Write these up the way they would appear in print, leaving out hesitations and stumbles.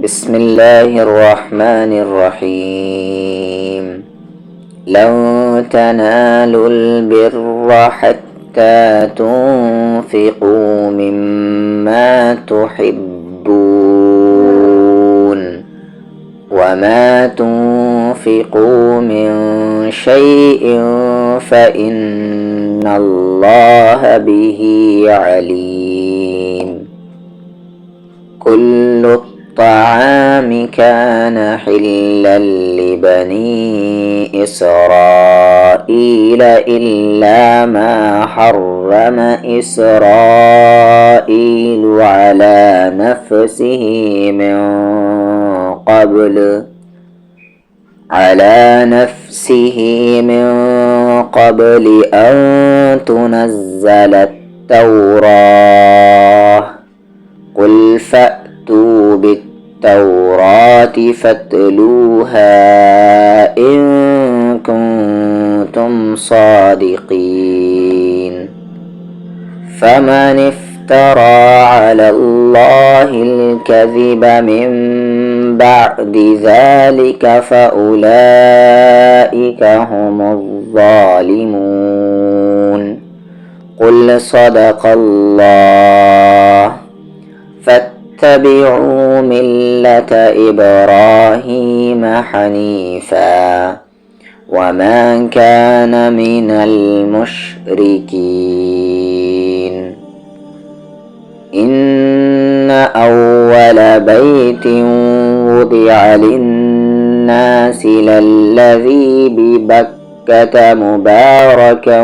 بسم الله الرحمن الرحيم. لن تنالوا البر حتى تنفقوا مما تحبون وما تنفقوا من شيء فإن الله به عليم. كل الطعام كان حلا لبني إسرائيل إلا ما حرم إسرائيل على نفسه من قبل أن تنزل التوراة. قل فأتوا بالتوراة فاتلوها إن كنتم صادقين. فمن افترى على الله الكذب من بعد ذلك فأولئك هم الظالمون. قل صدق الله. فاتبعوا ملة إبراهيم حنيفا وما كان من المشركين. إن أول بيت وضع للناس للذي ببكة مباركا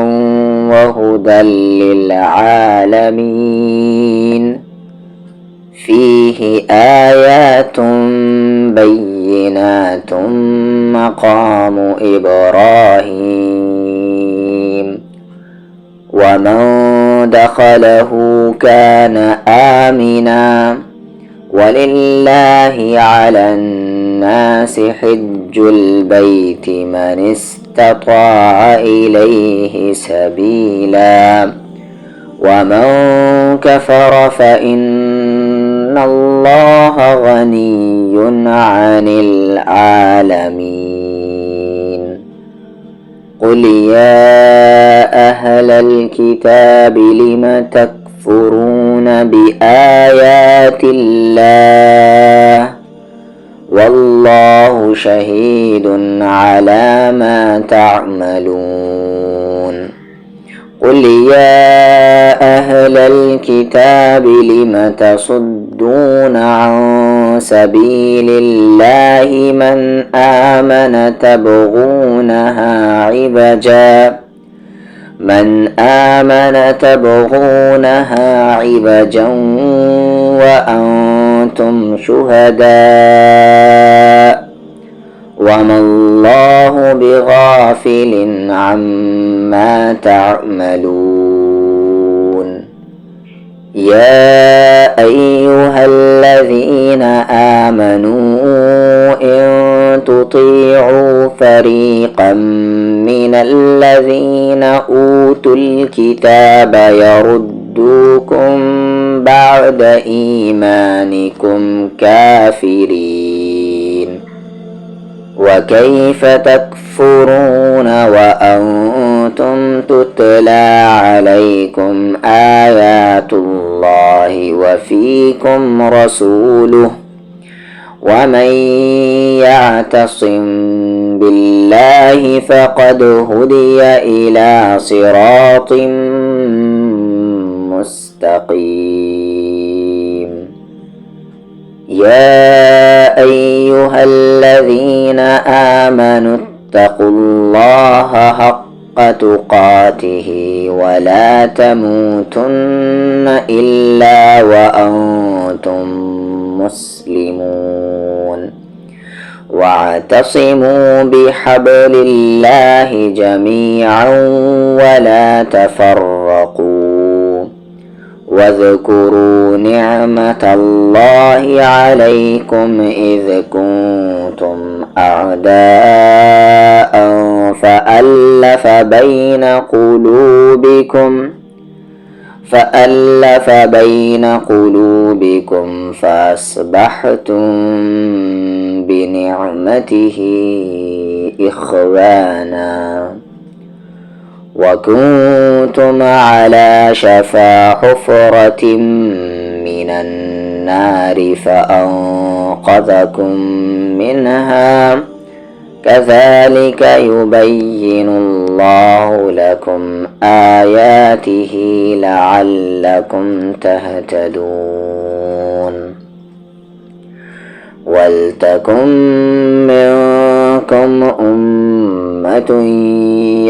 وهدى للعالمين. فيه آيات بينات مقام إبراهيم ومن دخله كان آمنا. ولله على الناس حج البيت من استطاع إليه سبيلا ومن كفر فإن الله غني عن العالمين. قل يا أهل الكتاب لم تكفرون بآيات الله والله شهيد على ما تعملون. قل يا أهل الكتاب لم تصدون عن سبيل الله من آمن تبغونها عوجا وأنتم شهداء وما الله بغافل عما تعملون. يا أيها الذين آمنوا إن تطيعوا فريقا من الذين أوتوا الكتاب يردوكم بعد إيمانكم كافرين. وكيف تكفرون وأنتم تتلى عليكم آيات الله وفيكم رسوله ومن يعتصم بالله فقد هدي إلى صراط مستقيم. يا أيها الذين آمنوا اتقوا الله حق تقاته ولا تموتن إلا وأنتم مسلمون. واعتصموا بحبل الله جميعا ولا تفرقوا. واذكروا نعمة الله عليكم إذ كنتم أعداء فألف بين قلوبكم فألف بين قلوبكم فأصبحتم بنعمته إخوانا وكنتم على شفا حفرة من النار فأنقذكم منها كذلك يبين الله لكم آياته لعلكم تهتدون ولتكن منكم أمة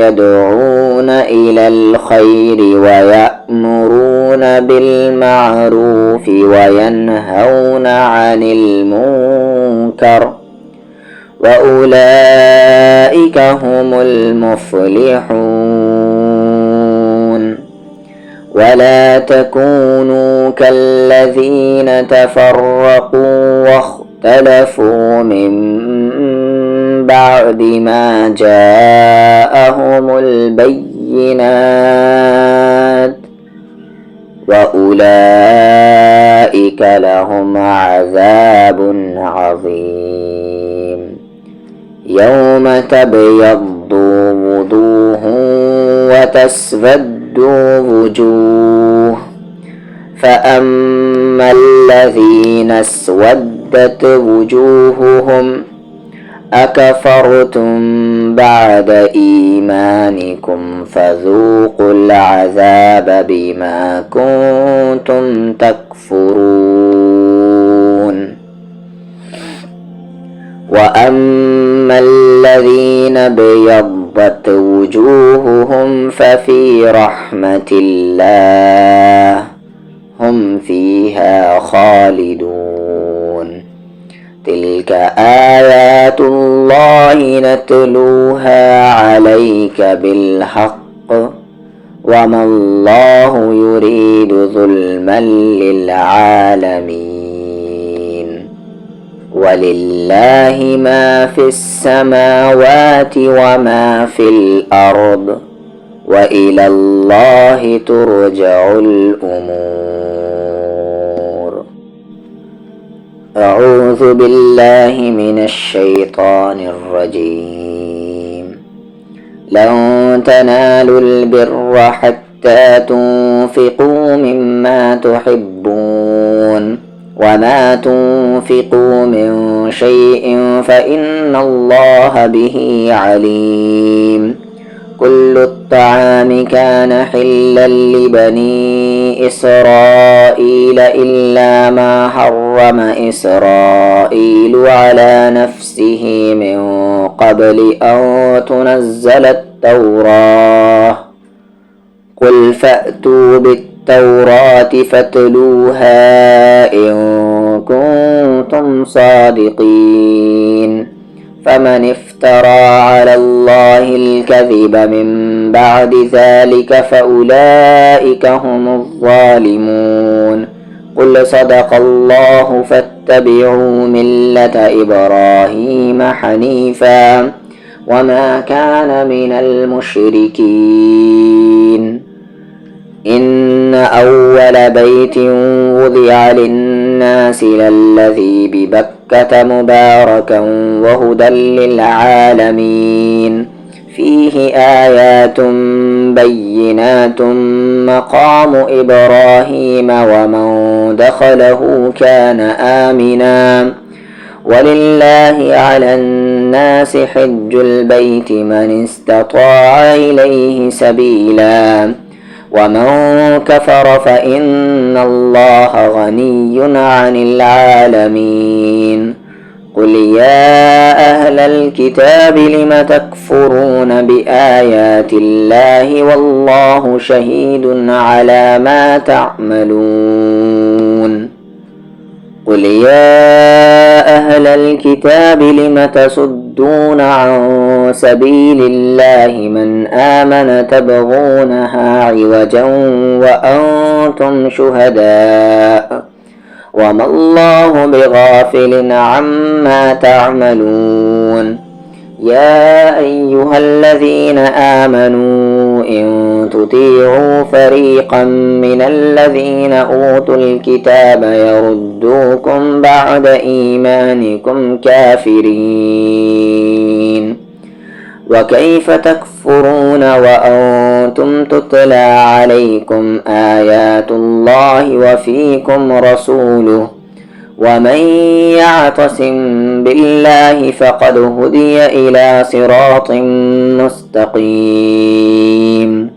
يدعون إلى الخير ويأمرون بالمعروف وينهون عن المنكر وأولئك هم المفلحون ولا تكونوا كالذين تفرقوا واختلفوا من بعد ما جاءهم البينات وأولئك لهم عذاب عظيم يوم تبيض وجوه وتسود وجوه فأما الذين اسودت وجوههم أكفرتم بعد إيمانكم فذوقوا العذاب بما كنتم تكفرون وأما الذين ابيضت وجوههم ففي رحمة الله هم فيها خالدون تلك آيات الله نتلوها عليك بالحق وما الله يريد ظلما للعالمين ولله ما في السماوات وما في الأرض وإلى الله ترجع الأمور. أعوذ بالله من الشيطان الرجيم. لن تنالوا البر حتى تنفقوا مما تحبون وما تنفقوا من شيء فإن الله به عليم. كل الطعام كان حلا لبني إسرائيل إلا ما حرم إسرائيل على نفسه من قبل أن تنزل التوراة. قل فأتوا بالتوراة فاتلوها إن كنتم صادقين. فمن افترى على الله الكذب من بعد ذلك فأولئك هم الظالمون. قل صدق الله فاتبعوا ملة إبراهيم حنيفا وما كان من المشركين. إن أول بيت وضع للناس للذي ببكة مباركا وهدى للعالمين. فيه آيات بينات مقام إبراهيم ومن دخله كان آمنا. ولله على الناس حج البيت من استطاع إليه سبيلا ومن كفر فإن الله غني عن العالمين. قل يا أهل الكتاب لم تكفرون بآيات الله والله شهيد على ما تعملون. قل يا أهل الكتاب لم تصدون عن سبيل الله من آمن تبغونها عوجا وأنتم شهداء وما الله بغافل عما تعملون. يا أيها الذين آمنوا إن تطيعوا فريقا من الذين أوتوا الكتاب يردوكم بعد إيمانكم كافرين وكيف تكفرون وأنتم تتلى عليكم آيات الله وفيكم رسوله ومن يعتصم بالله فقد هدي إلى صراط مستقيم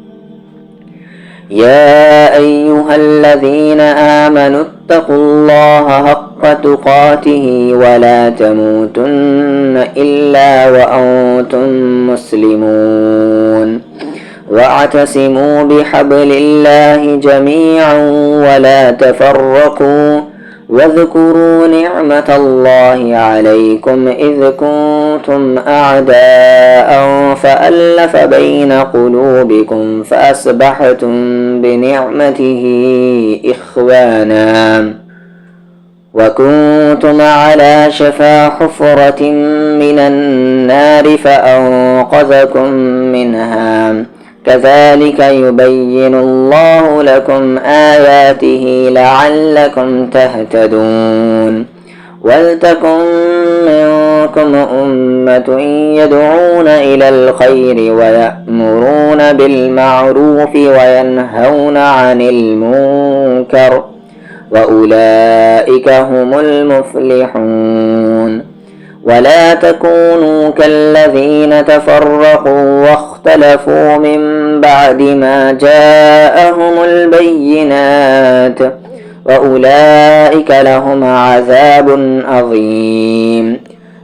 يا أيها الذين آمنوا اتقوا الله حق تقاته ولا تموتن إلا وأنتم مسلمون واعتصموا بحبل الله جميعا ولا تفرقوا واذكروا نعمة الله عليكم إذ كنتم أعداء فألف بين قلوبكم فأصبحتم بنعمته إخوانا وكنتم على شفا حفرة من النار فأنقذكم منها كذلك يبين الله لكم آياته لعلكم تهتدون ولتكن منكم أمة يدعون إلى الخير ويأمرون بالمعروف وينهون عن المنكر وأولئك هم المفلحون ولا تكونوا كالذين تفرقوا واختلفوا من بعد ما جاءهم البينات وأولئك لهم عذاب عظيم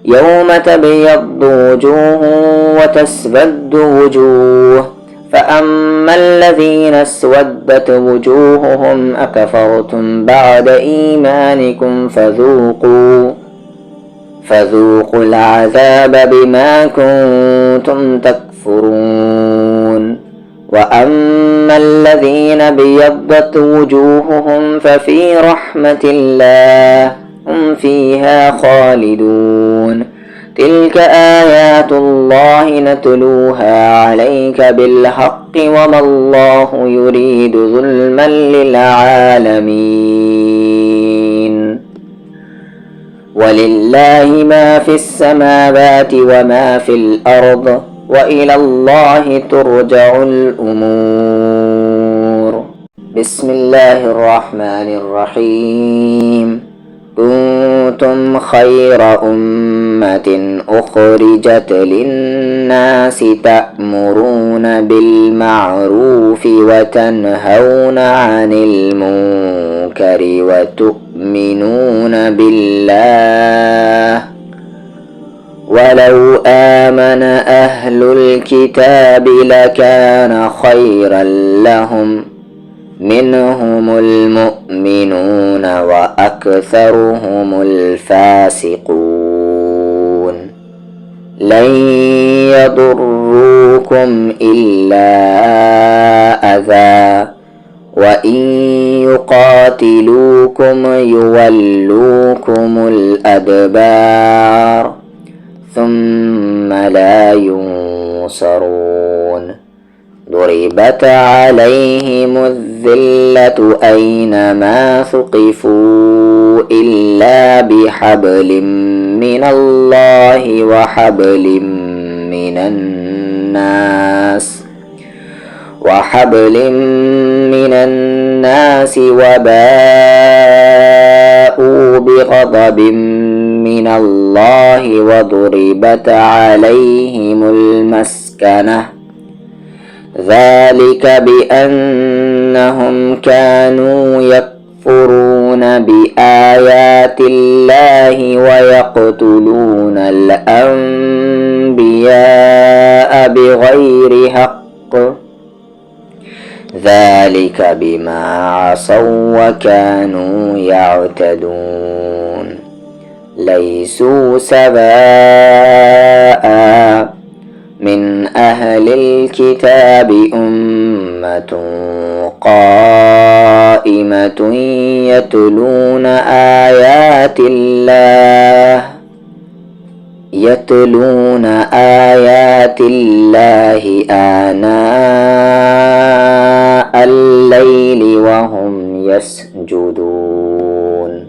يوم تبيض وجوه وتسود وجوه فأما الذين اسودت وجوههم أكفرتم بعد إيمانكم فذوقوا العذاب بما كنتم تكفرون وأما الذين بيضت وجوههم ففي رحمة الله هم فيها خالدون تلك آيات الله نتلوها عليك بالحق وما الله يريد ظلما للعالمين ولله ما في السماوات وما في الأرض وإلى الله ترجع الأمور بسم الله الرحمن الرحيم كنتم خير أمة أخرجت للناس تأمرون بالمعروف وتنهون عن المنكر وتؤمنون بالله ولو آمن أهل الكتاب لكان خيرا لهم منهم المؤمنون وأكثرهم الفاسقون لن يضروكم إلا أذى وإن يقاتلوكم يولوكم الأدبار ثم لا ينصرون ضربت عليهم الذلة أينما ثقفوا إلا بحبل من الله وحبل من الناس وباءوا بغضب من الله وضربت عليهم المسكنة ذلك بأنهم كانوا يكفرون بآيات الله ويقتلون الأنبياء بغير حق ذلك بما عصوا وكانوا يعتدون ليسوا سواء من أهل الكتاب أمة قائمة يتلون آيات الله آناء الليل وهم يسجدون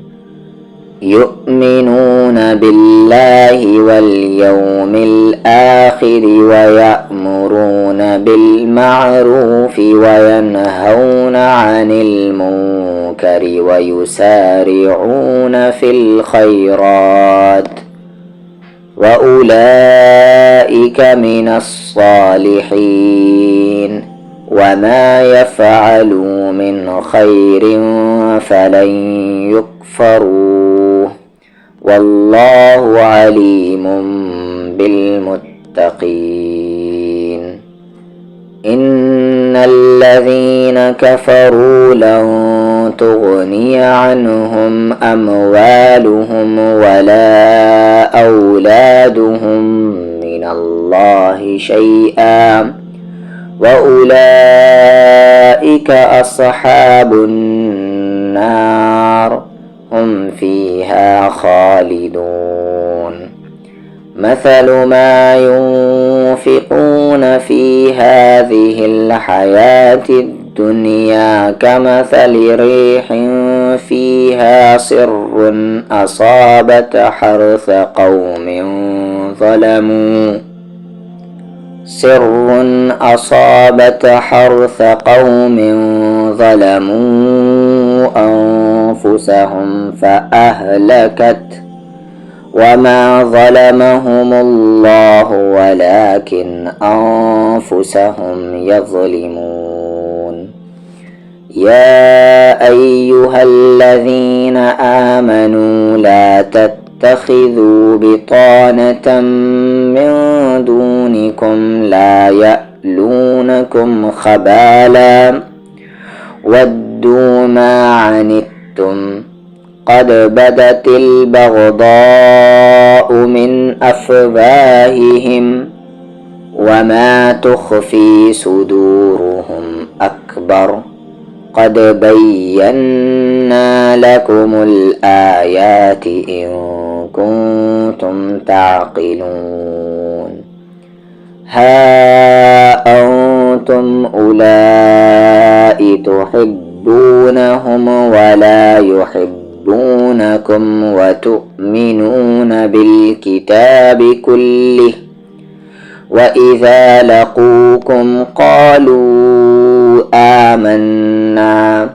يؤمنون بالله واليوم الآخر ويأمرون بالمعروف وينهون عن المنكر ويسارعون في الخيرات وأولئك من الصالحين وما يفعلوا من خير فلن يكفروه والله عليم بالمتقين إن الذين كفروا لن تغني عنهم أموالهم ولا أولادهم من الله شيئا وأولئك أصحاب النار هم فيها خالدون مثل ما ينفقون في هذه الحياة الدنيا كمثل ريح فيها سر أصابت حرث قوم ظلموا أنفسهم فأهلكت وما ظلمهم الله ولكن أنفسهم يظلمون يا أيها الذين آمنوا لا تتخذوا بطانة من دونكم لا يألونكم خبالا ودوا ما عنتم قد بدت البغضاء من أفواههم وما تخفي صدورهم أكبر قد بينا لكم الآيات إن كنتم تعقلون ها أنتم أولئك تحبونهم ولا يحبونكم وتؤمنون بالكتاب كله وإذا لقوكم قالوا آمنا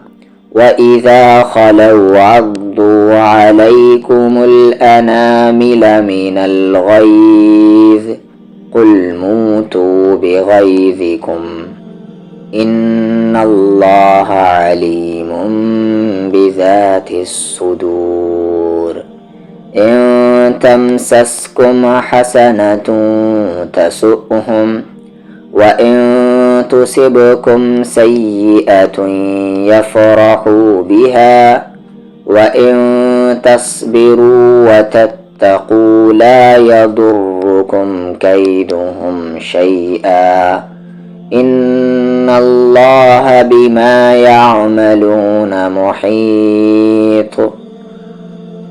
وإذا خلوا عضوا عليكم الأنامل من الغيظ قل موتوا بغيظكم إن الله عليم بذات الصدور إن تمسسكم حسنة تسؤهم وإن تصبكم سيئة يفرحوا بها وإن تصبروا وتتقوا لا يضركم كيدهم شيئا إن الله بما يعملون محيط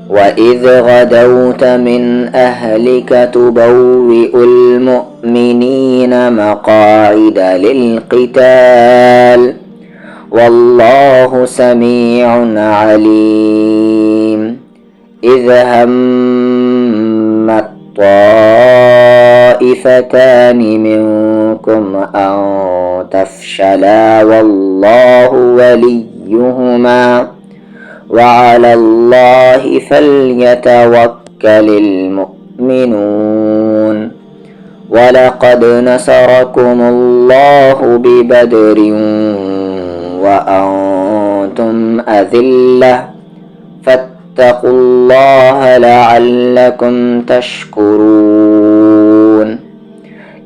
وإذ غدوت من أهلك تبوئ المؤمنين مقاعد للقتال والله سميع عليم إذ همت طائفتان منكم أن تفشلا والله وليهما وعلى الله فليتوكل المؤمنون ولقد نصركم الله ببدر وأنتم أذلة فاتقوا الله لعلكم تشكرون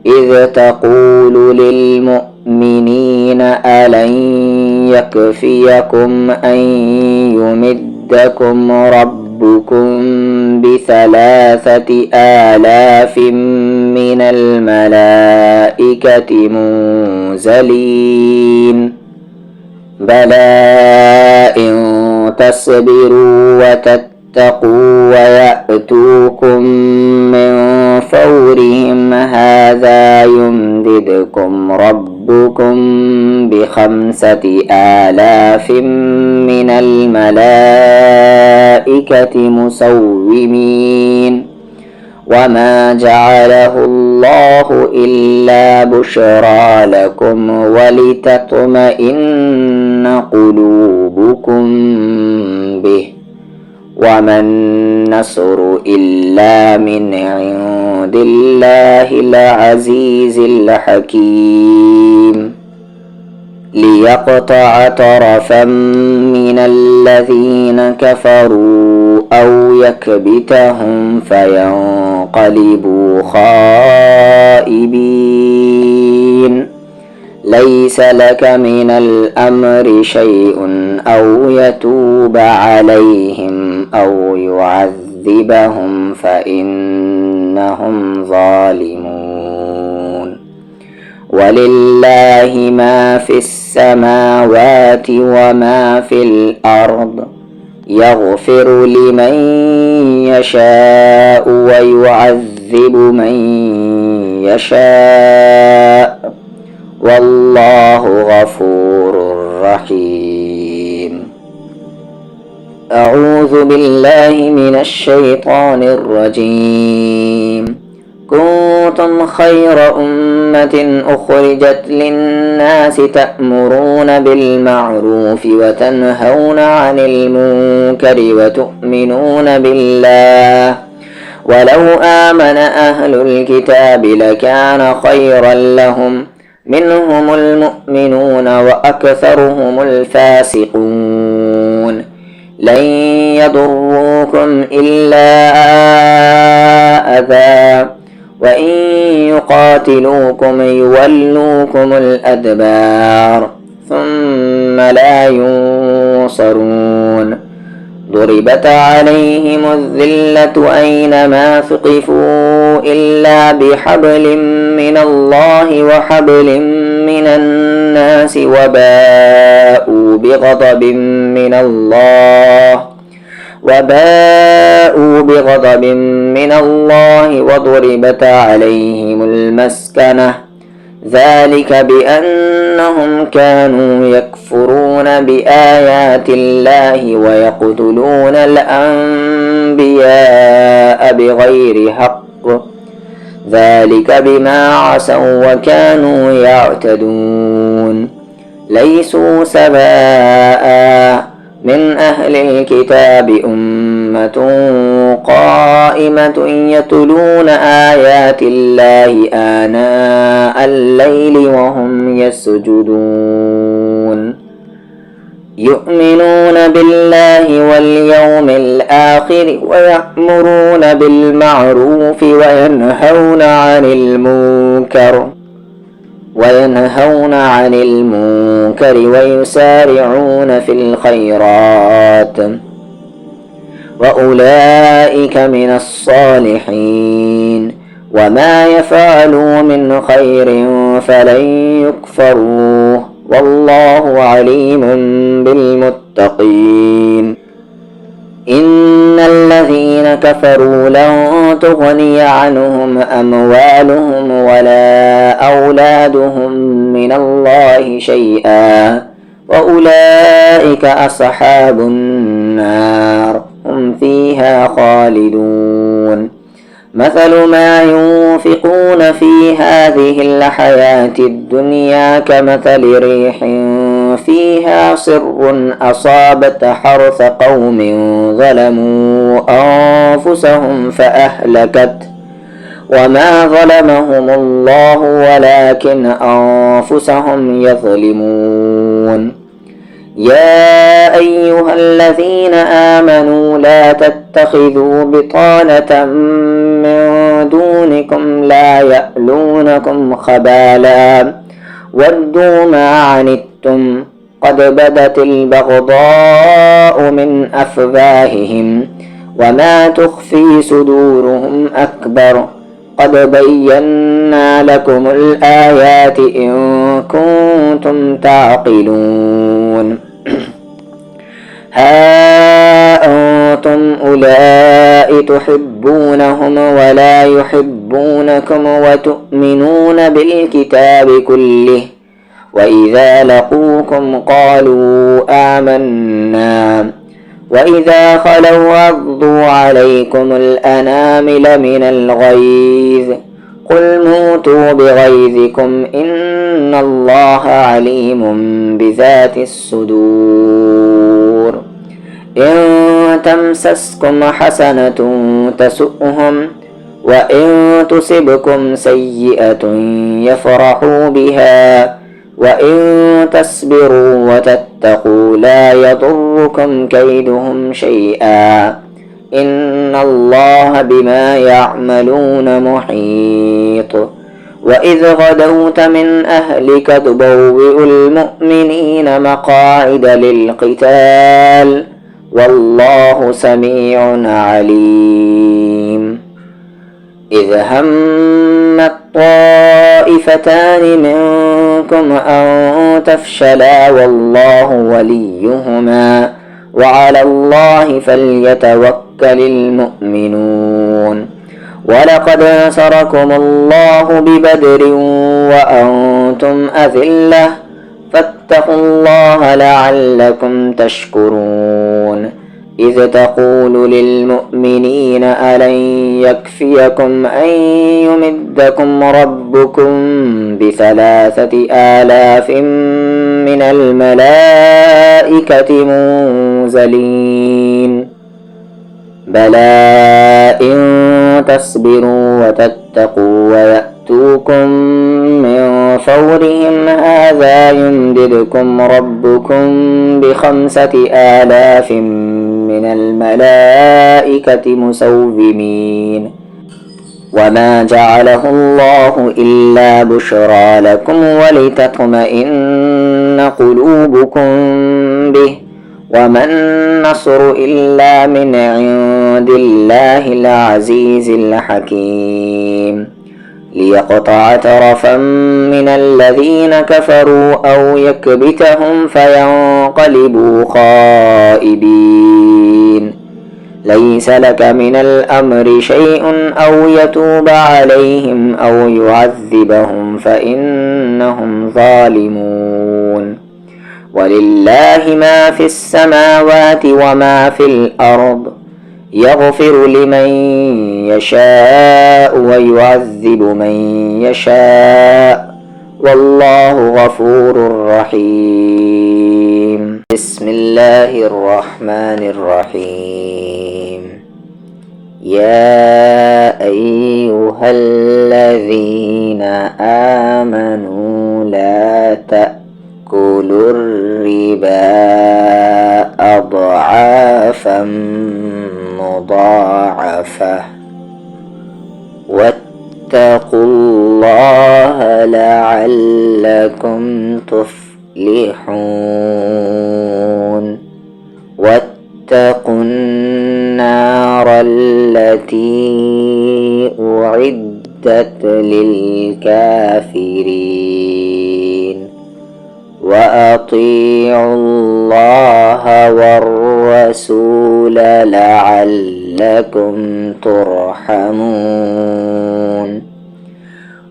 إذ تقول للمؤمنين ألن يكفيكم أن يمدكم ربكم ب3,000 من الملائكة منزلين بلى إن تصبروا وتتقوا ويأتوكم من فورهم هذا يمددكم ربكم ب5,000 من الملائكة مسومين وما جعله الله إلا بشرى لكم ولتطمئن قلوبكم به وما النصر إلا من عند الله العزيز الحكيم ليقطع طرفا من الذين كفروا أو يكبتهم فينقلبوا خائبين ليس لك من الأمر شيء أو يتوب عليهم أو يعذبهم فإنهم ظالمون ولله ما في السماوات وما في الأرض يغفر لمن يشاء ويعذب من يشاء والله غفور رحيم. أعوذ بالله من الشيطان الرجيم. كنتم خير أمة أخرجت للناس تأمرون بالمعروف وتنهون عن المنكر وتؤمنون بالله ولو آمن أهل الكتاب لكان خيرا لهم منهم المؤمنون وأكثرهم الفاسقون لن يضروكم إلا أذى وإن يقاتلوكم يولوكم الأدبار ثم لا ينصرون ضربت عليهم الذلة أينما ثقفوا إلا بحبل من الله وحبل من الناس وباءوا بغضب من الله وضربت عليهم المسكنة ذلك بأنهم كانوا يكفرون بآيات الله ويقتلون الأنبياء بغير حق ذلك بما عصوا وكانوا يعتدون ليسوا سواء من أهل الكتاب أمة قائمة يتلون آيات الله آناء الليل وهم يسجدون يؤمنون بالله واليوم الآخر ويأمرون بالمعروف وينهون عن المنكر ويسارعون في الخيرات وأولئك من الصالحين وما يفعلوا من خير فلن يكفروه والله عليم بالمتقين إن الذين كفروا لن تغني عنهم أموالهم ولا أولادهم من الله شيئا وأولئك أصحاب النار هم فيها خالدون مثل ما ينفقون في هذه الحياة الدنيا كمثل ريح فيها صر أصابت حرث قوم ظلموا أنفسهم فأهلكت وما ظلمهم الله ولكن أنفسهم يظلمون يا أيها الذين آمنوا لا تتخذوا بطانة من دونكم لا يألونكم خبالا ودوا ما عنتم قد بدت البغضاء من أفواههم وما تخفي صدورهم أكبر قد بينا لكم الآيات إن كنتم تعقلون ها أنتم أولئك تحبون تحبونهم ولا يحبونكم وتؤمنون بالكتاب كله وإذا لقوكم قالوا آمنا وإذا خلوا عضوا عليكم الأنامل من الغيظ قل موتوا بغيظكم إن الله عليم بذات الصدور إن تمسسكم حسنة تسؤهم وإن تصبكم سيئة يفرحوا بها وإن تصبروا وتتقوا لا يضركم كيدهم شيئا إن الله بما يعملون محيط وإذ غدوت من أهلك تبوئ المؤمنين مقاعد للقتال والله سميع عليم إذ همت طائفتان منكم أن تفشلا والله وليهما وعلى الله فليتوكل المؤمنون ولقد نصركم الله ببدر وأنتم أذلة فاتقوا الله لعلكم تشكرون إذ تقول للمؤمنين ألن يكفيكم أن يمدكم ربكم ب3,000 من الملائكة منزلين بلى إن تصبروا وتتقوا ويأتوكم من فورهم هذا يمددكم ربكم ب5,000 من الملائكة مسومين وما جعله الله إلا بشرى لكم ولتطمئن قلوبكم به وما النصر إلا من عند الله العزيز الحكيم ليقطع طرفا من الذين كفروا أو يكبتهم فينقلبوا خائبين ليس لك من الأمر شيء أو يتوب عليهم أو يعذبهم فإنهم ظالمون ولله ما في السماوات وما في الأرض يغفر لمن يشاء ويعذب من يشاء والله غفور رحيم بسم الله الرحمن الرحيم يا أيها الذين آمنوا لا تأكلوا الربا أضعافا مضاعفة واتقوا الله لعلكم تفلحون واتقوا النار التي أعدت للكافرين وأطيعوا الله والرسول لعلكم ترحمون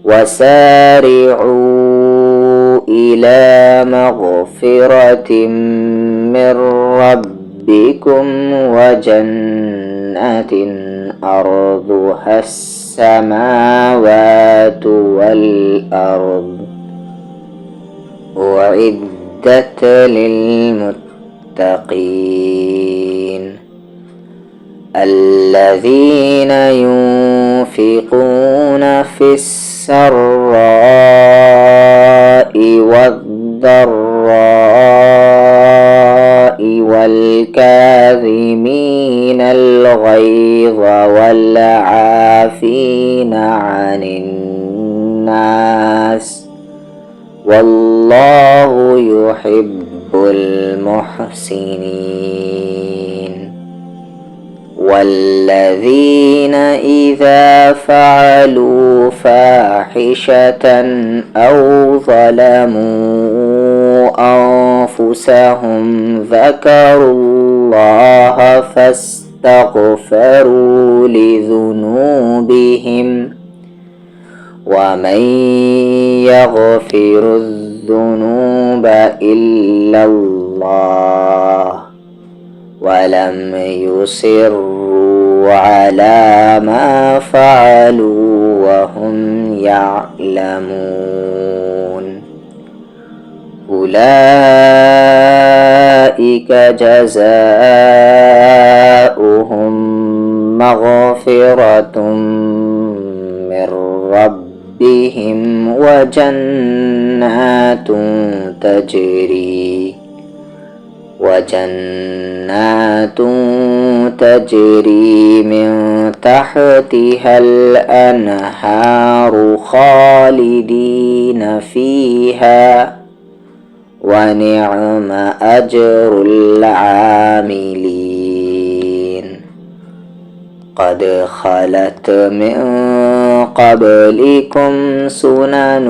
وسارعوا إلى مغفرة من ربكم وجنة أرضها السماوات والأرض أعدت للمتقين الذين ينفقون في السراء والضراء والكاظمين الغيظ والعافين عن الناس والله يحب المحسنين والذين إذا فعلوا فاحشة أو ظلموا أنفسهم ذكروا الله استغفروا لذنوبهم ومن يغفر الذنوب إلا الله ولم يصروا على ما فعلوا وهم يعلمون أولئك جزاؤهم مغفرة من ربهم وجنات تجري من تحتها الأنهار خالدين فيها ونعم أجر العاملين قد خلت من قبلكم سنن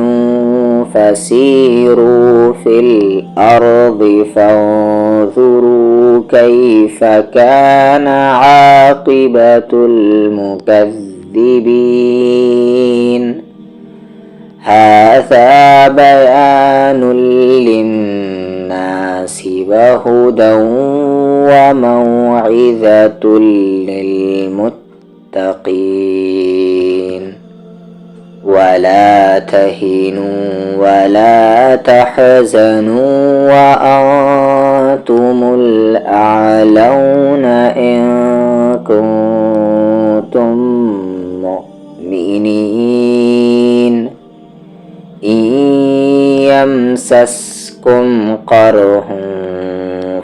فسيروا في الأرض فانظروا كيف كان عاقبة المكذبين هذا بيان للناس وهدى وموعظة للمتقين ولا تهنوا ولا تحزنوا وأنتم الأعلون إن كنتم مؤمنين إن يمسسكم قرح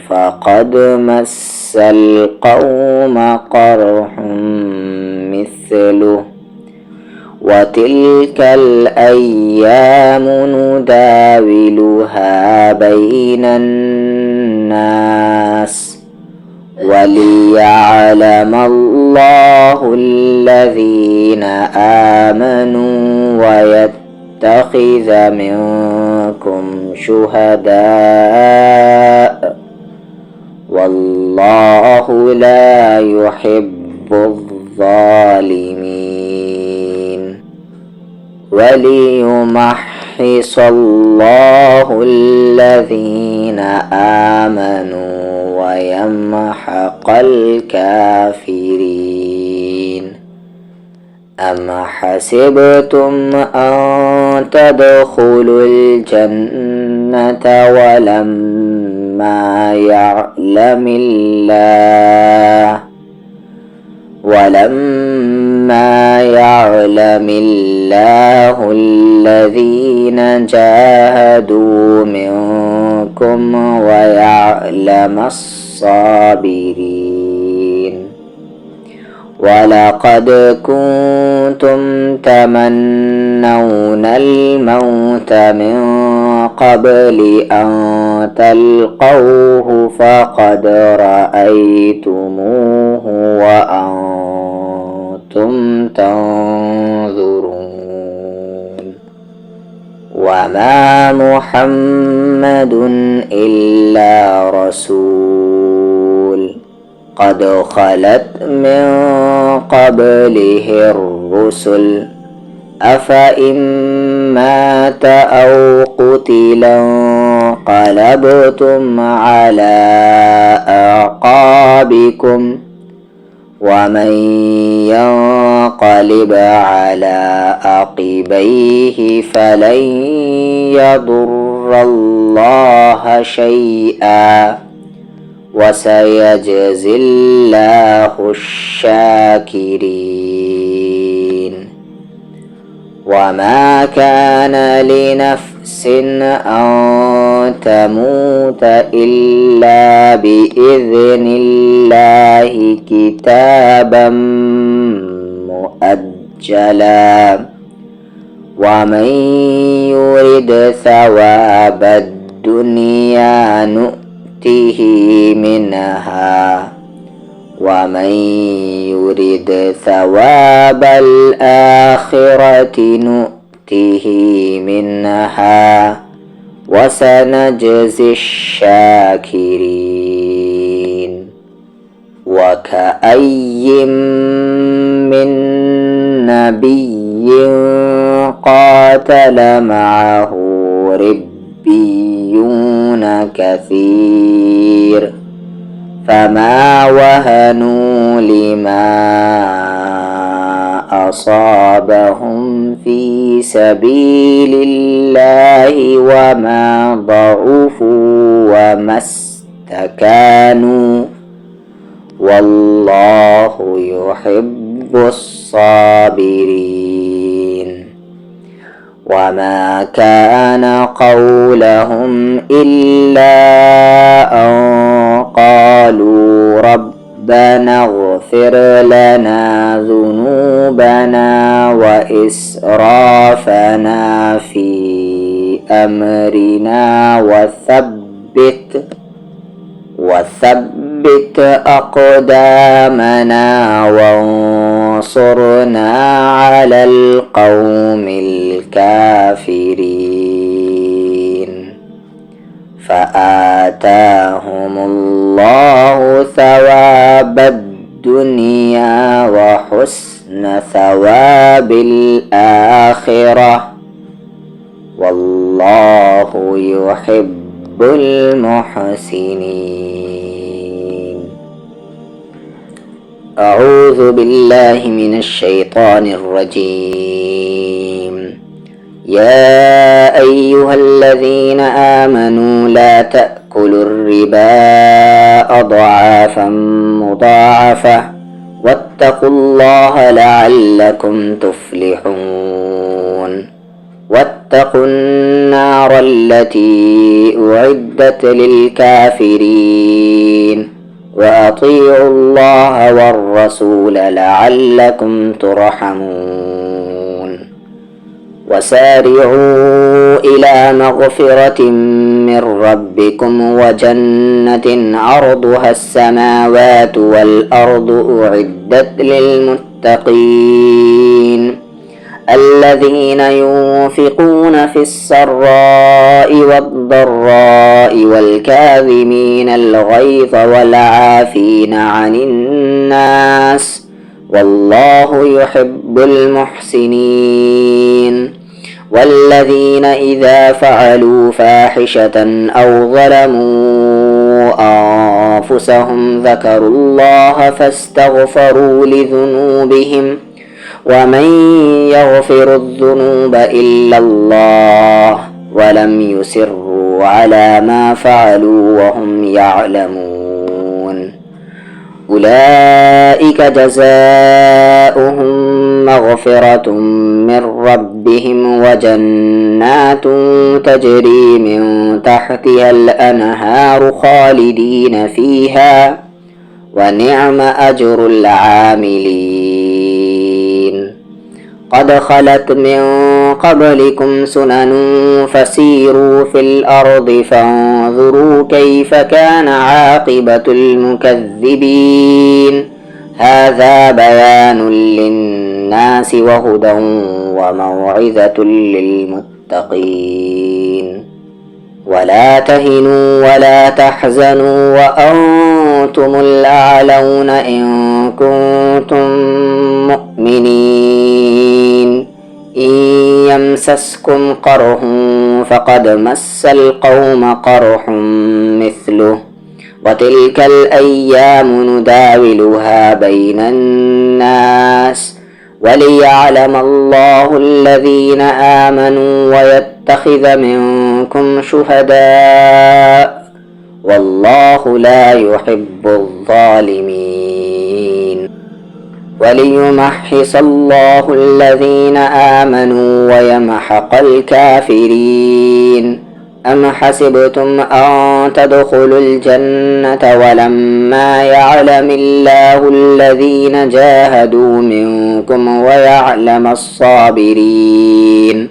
فقد مس القوم قرح مثله وتلك الأيام نداولها بين الناس وليعلم الله الذين آمنوا ويتخذ منكم شهداء والله لا يحب الظالمين وليمحص الله الذين آمنوا ويمحق الكافرين أم حسبتم أن تدخلوا الجنة ولما يعلم الله الذين جاهدوا منكم ويعلم الصابرين ولقد كنتم تمنون الموت من قبل أن تلقوه فقد رأيتموه وأنتم تنظرون وما محمد إلا رسول قد خلت من قبله الرسل أفإن مات أو قتلا انقلبتم على أعقابكم ومن ينقلب على عقبيه فلن يضر الله شيئا وسيجزي الله الشاكرين وما كان لنفس أن تموت إلا بإذن الله كتابا مؤجلا ومن يرد ثواب الدنيا نؤته منها ومن يرد ثواب الآخرة نؤته منها وسنجزي الشاكرين وكأي من نبي قاتل معه ربيون كثير فما وهنوا لما أصابهم في سبيل الله وما ضعفوا وما استكانوا والله يحب الصابرين. وما كان قولهم إلا أن قالوا ربنا اغفر لنا ذنوبنا وإسرافنا في أمرنا وثبت أقدامنا وانصرنا على القوم الكافرين. فآتاهم الله ثواب الدنيا وحسن ثواب الآخرة والله يحب المحسنين. أعوذ بالله من الشيطان الرجيم. يا أيها الذين آمنوا لا تأكلوا الربا أضعافا مضاعفة واتقوا الله لعلكم تفلحون. واتقوا النار التي أعدت للكافرين وأطيعوا الله والرسول لعلكم ترحمون. وسارعوا إلى مغفرة من ربكم وجنة عرضها السماوات والأرض أعدت للمتقين الذين ينفقون في السراء والضراء والكاظمين الغيظ والعافين عن الناس والله يحب المحسنين. والذين إذا فعلوا فاحشة أو ظلموا أنفسهم ذكروا الله فاستغفروا لذنوبهم ومن يغفر الذنوب إلا الله ولم يصروا على ما فعلوا وهم يعلمون. أولئك جزاؤهم مغفرة من ربهم وجنات تجري من تحتها الأنهار خالدين فيها ونعم أجر العاملين. قد خلت من قبلكم سنن فسيروا في الأرض فانظروا كيف كان عاقبة المكذبين. هذا بيان للناس وهدى وموعظة للمتقين. ولا تهنوا ولا تحزنوا وأنتم الأعلون إن كنتم مؤمنين. إن يمسسكم قرح فقد مس القوم قرح مثله وتلك الأيام نداولها بين الناس وليعلم الله الذين آمنوا ويتخذ منكم شهداء والله لا يحب الظالمين. وليمحص الله الذين آمنوا ويمحق الكافرين. أم حسبتم أن تدخلوا الجنة ولما يعلم الله الذين جاهدوا منكم ويعلم الصابرين.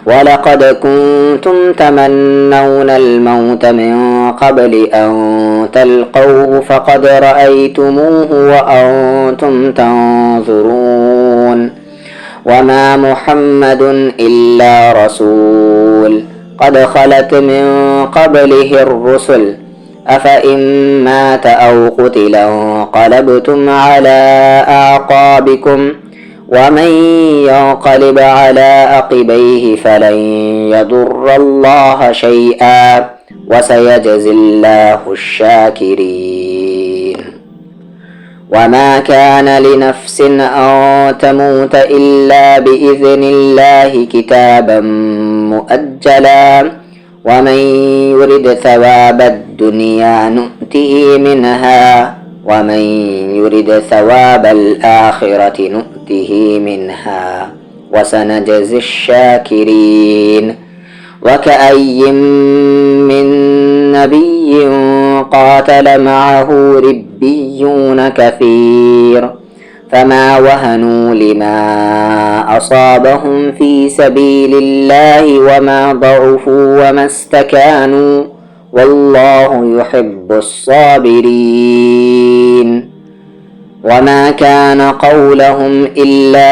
ولقد كنتم تمنون الموت من قبل أن تلقوه فقد رأيتموه وأنتم تنظرون. وما محمد إلا رسول قد خلت من قبله الرسل أفإن مات أو قتل انقلبتم على أعقابكم ومن ينقلب على عقبيه فلن يضر الله شيئا وسيجزي الله الشاكرين. وما كان لنفس أن تموت إلا بإذن الله كتابا مؤجلا ومن يرد ثواب الدنيا نؤته منها ومن يرد ثواب الآخرة نؤته منها وسنجزي الشاكرين. وكأي من نبي قاتل معه ربيون كثير فما وهنوا لما أصابهم في سبيل الله وما ضعفوا وما استكانوا والله يحب الصابرين. وما كان قولهم إلا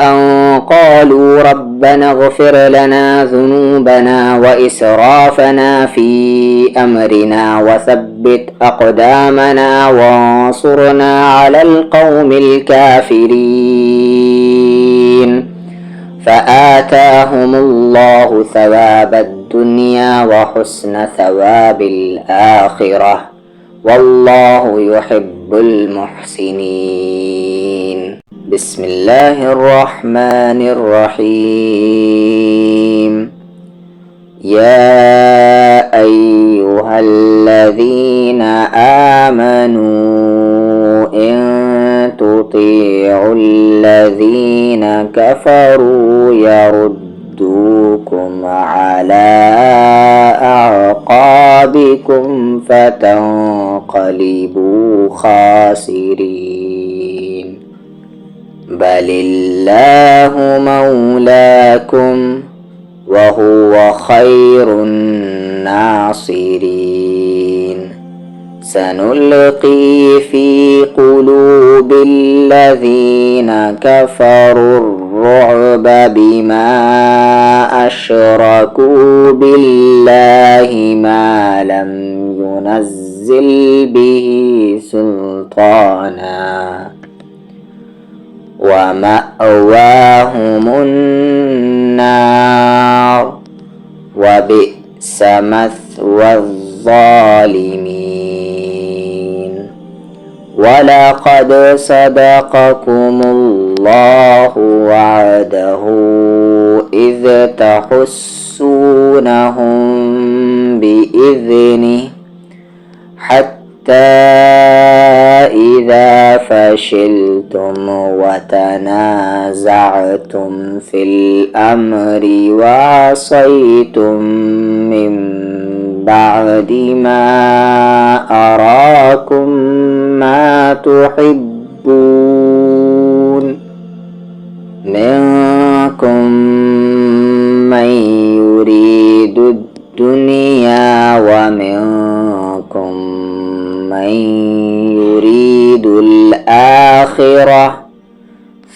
أن قالوا ربنا اغفر لنا ذنوبنا وإسرافنا في أمرنا وثبت أقدامنا وانصرنا على القوم الكافرين فآتاهم الله ثواب الدنيا وحسن ثواب الآخرة والله يحب المحسنين. بسم الله الرحمن الرحيم. يا أيها الذين آمنوا إن تطيعوا الذين كفروا يردوكم على أعقابكم فتنقلبوا خاسرين. بل الله مولاكم وهو خير الناصرين. سنلقي في قلوب الذين كفروا الرعب بما أشركوا بالله ما لم ينزل به سلطانا ومأواهم النار وبئس مثوى الظالمين. ولقد صدقكم الله وعده إذ تحسونهم بإذنه حتى إذا فشلتم وتنازعتم في الأمر وعصيتم من بعد ما أراكم ما تحبون منكم من يريد الدنيا ومنكم من يريد الآخرة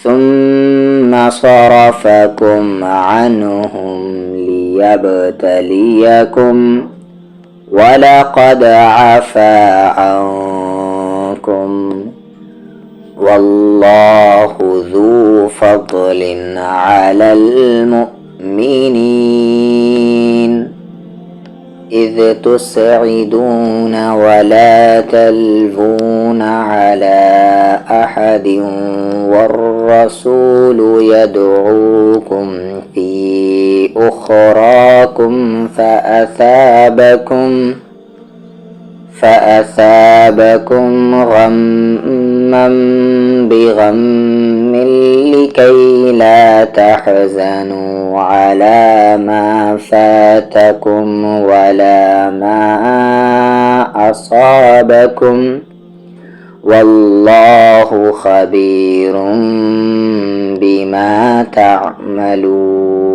ثم صرفكم عنهم ليبتليكم ولقد عفا عنكم والله ذو فضل على المؤمنين. إذ تسعدون ولا تلفون على أحد والرسول يدعوكم في أخراكم فأثابكم غما بغم لكي لا تحزنوا على ما فاتكم ولا ما أصابكم والله خبير بما تعملون.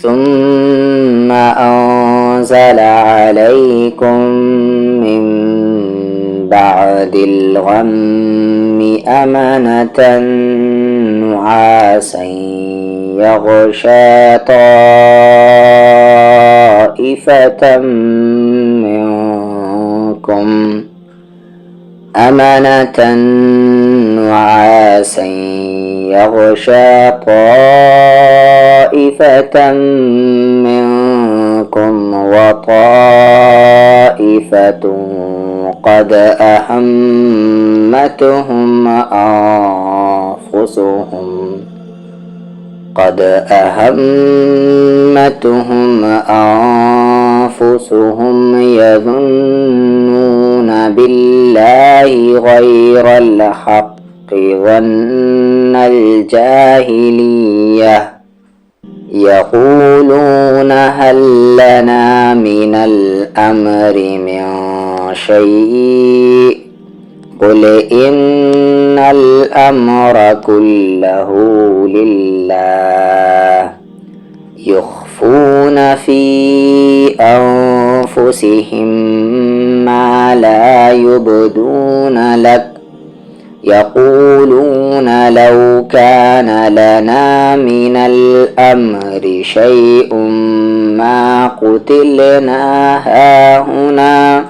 ثم أنزل عليكم من بعد الغم أمنة نعاسا يغشى طائفة منكم أمنة نعاسا يغشى طائفة منكم وطائفة قد أهمتهم أنفسهم يظنون بالله غير الحق ظن الجاهلية يقولون هل لنا من الأمر من شيء قل إن الأمر كله لله يخفون في أنفسهم ما لا يبدون لك يقولون لو كان لنا من الأمر شيء ما قتلنا هاهنا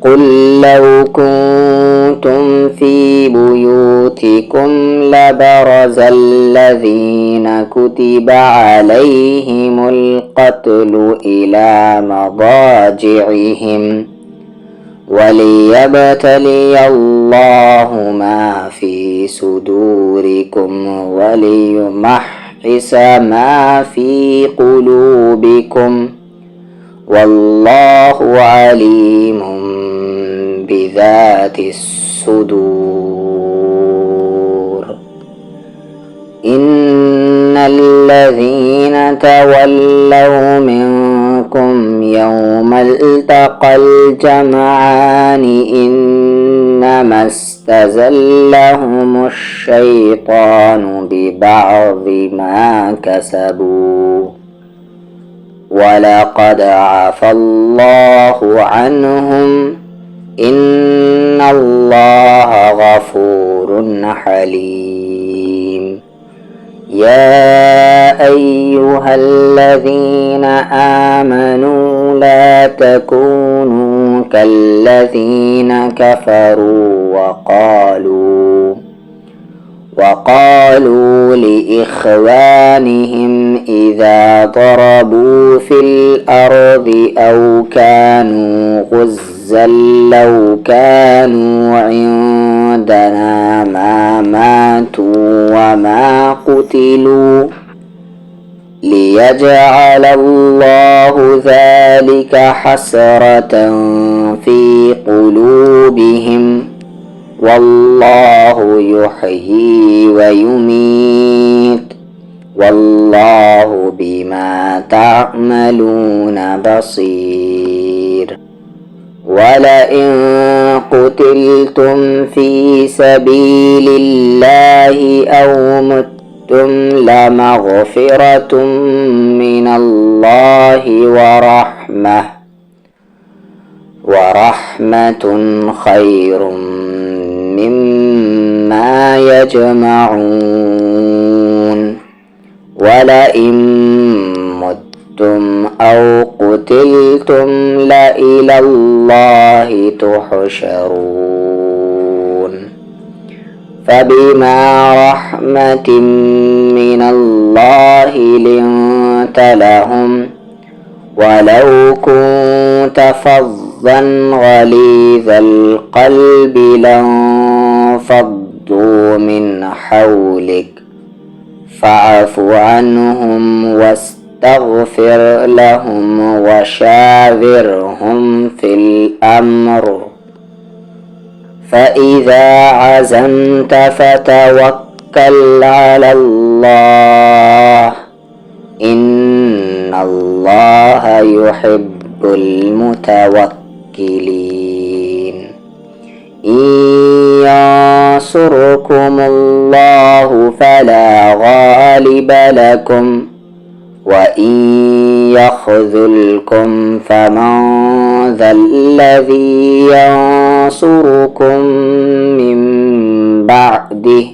قل لو كنتم في بيوتكم لبرز الذين كتب عليهم القتل إلى مضاجعهم وليبتلي الله ما في صدوركم وليمحص ما في قلوبكم والله عليم بذات الصدور إن الذين تولوا منكم يوم التقى الجمعان إنما استزلهم الشيطان ببعض ما كسبوا ولقد عفى الله عنهم إن الله غفور حليم يا أيها الذين آمنوا لا تكونوا كالذين كفروا وقالوا لإخوانهم إذا ضربوا في الأرض أو كانوا غزا لو كانوا عندنا ما ماتوا وما قتلوا ليجعل الله ذلك حسرة في قلوبهم والله يحيي ويميت والله بما تعملون بصير ولئن قتلتم في سبيل الله أو متم لمغفرة من الله ورحمة خير مما يجمعون ولئن متم أو قتلتم لإلى الله تحشرون فبما رحمة من الله لنت لهم ولو كنت فظا غليظ القلب لانفضوا من حولك فاعف عنهم واستغفر لهم وشاورهم في الأمر فإذا عزمت فتوكل على الله إن الله يحب المتوكلين إن ينصركم الله فلا غالب لكم وإن يخذلكم فمن ذا الذي ينصركم من بعده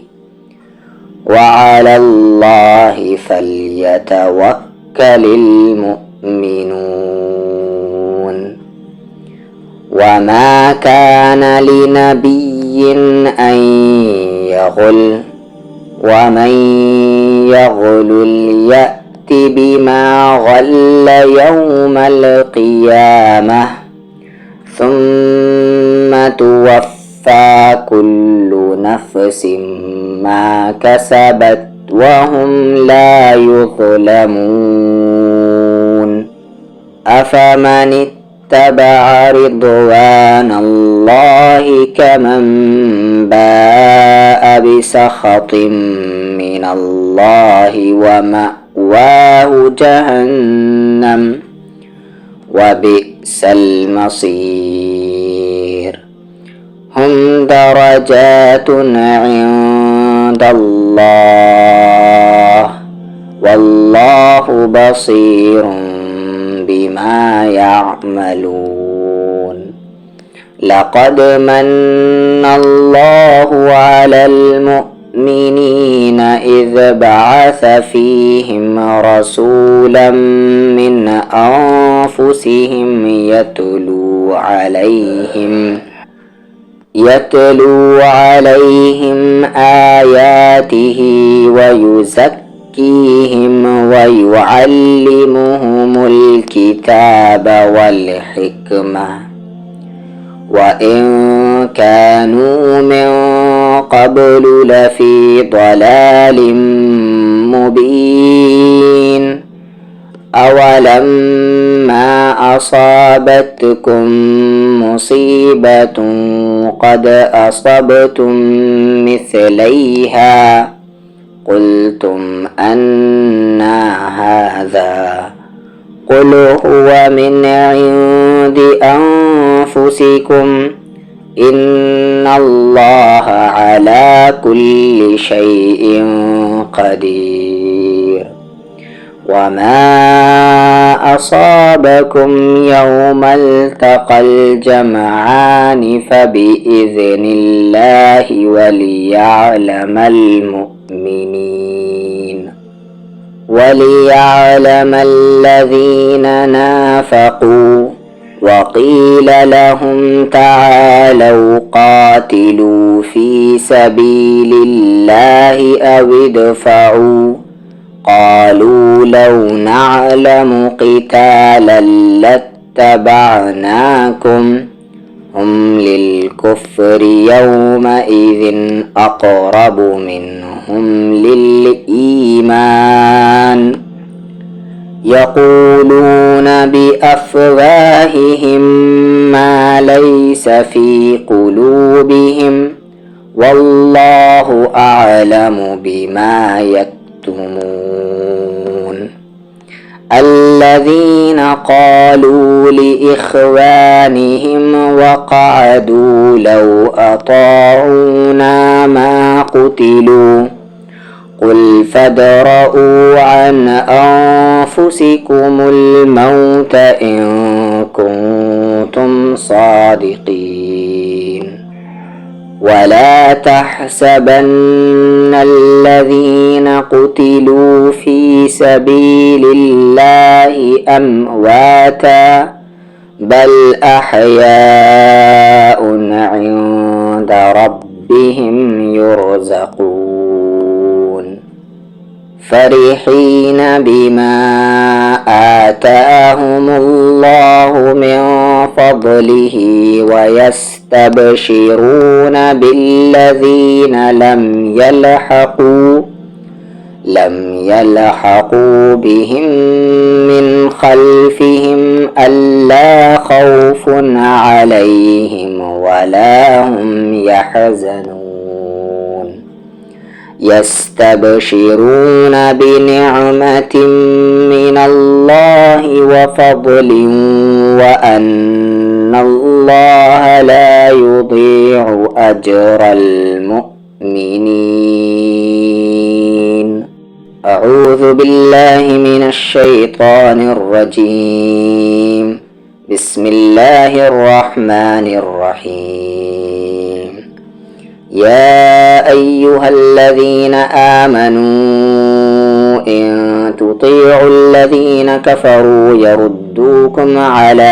وعلى الله فليتوكل المؤمنون. وما كان لنبي أن يغل ومن يغلل يأت بما غل يوم القيامة ثم توفى كل نفس ما كسبت وهم لا يظلمون. أفمن اتبع رضوان الله كمن باء بسخط من الله ومأواه جهنم وبئس المصير. هم درجات عند الله والله بصير بما يعملون. لقد من الله على المؤمنين إذ بعث فيهم رسولا من أنفسهم يتلو عليهم آياته ويزكيهم ويعلمهم الكتاب والحكمة وإن كانوا من قبل لفي ضلال مبين. أولما أصابتكم مصيبة قد أصبتم مثليها قلتم أنى هذا قل هو من عند أنفسكم إن الله على كل شيء قدير. وما أصابكم يوم التقى الجمعان فبإذن الله وليعلم الذين نافقوا وقيل لهم تعالوا قاتلوا في سبيل الله أو ادفعوا قالوا لو نعلم قتالا لاتبعناكم هم للكفر يومئذ أقرب منهم للإيمان يقولون بأفواههم ما ليس في قلوبهم والله أعلم بما يكتمون. الذين قالوا لإخوانهم وقعدوا لو أطاعونا ما قتلوا قل فادرءوا عن أنفسكم الموت إن كنتم صادقين. ولا تحسبن الذين قتلوا في سبيل الله أمواتا بل أحياء عند ربهم يرزقون فرحين بما آتاهم الله من فضله ويستبشرون بالذين لم يلحقوا بهم من خلفهم ألا خوف عليهم ولا هم يحزنون يستبشرون بنعمة من الله وفضل وأن الله لا يضيع أجر المؤمنين. أعوذ بالله من الشيطان الرجيم. بسم الله الرحمن الرحيم. يا أيها الذين آمنوا إن تطيعوا الذين كفروا يردوكم على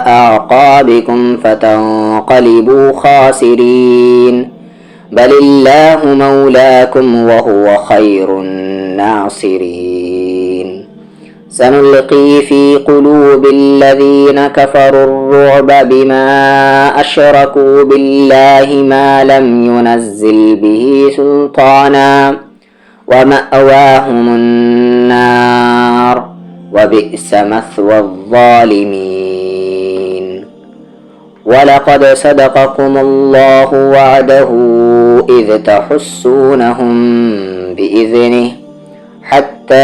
أعقابكم فتنقلبوا خاسرين بل الله مولاكم وهو خير الناصرين سنلقي في قلوب الذين كفروا الرعب بما أشركوا بالله ما لم ينزل به سلطانا ومأواهم النار وبئس مثوى الظالمين ولقد صدقكم الله وعده إذ تحسونهم بإذنه حتى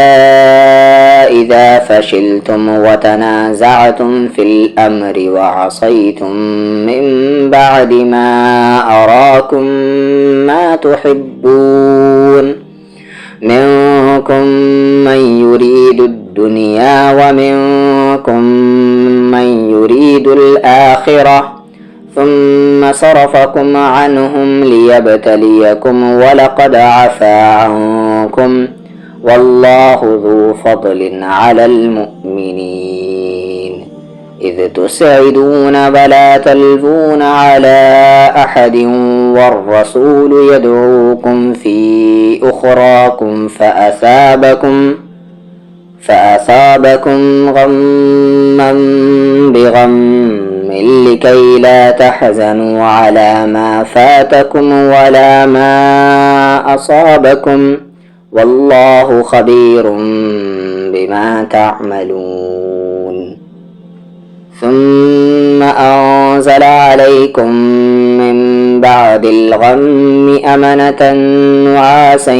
إذا فشلتم وتنازعتم في الأمر وعصيتم من بعد ما أراكم ما تحبون منكم من يريد الدنيا ومنكم من يريد الآخرة ثم صرفكم عنهم ليبتليكم ولقد عفا عنكم والله ذو فضل على المؤمنين إذ تسعدون فلا تلفون على أحد والرسول يدعوكم في أخراكم فأثابكم غما بغم لكي لا تحزنوا على ما فاتكم ولا ما أصابكم والله خبير بما تعملون ثم أنزل عليكم من بعد الغم أمنة نعاسا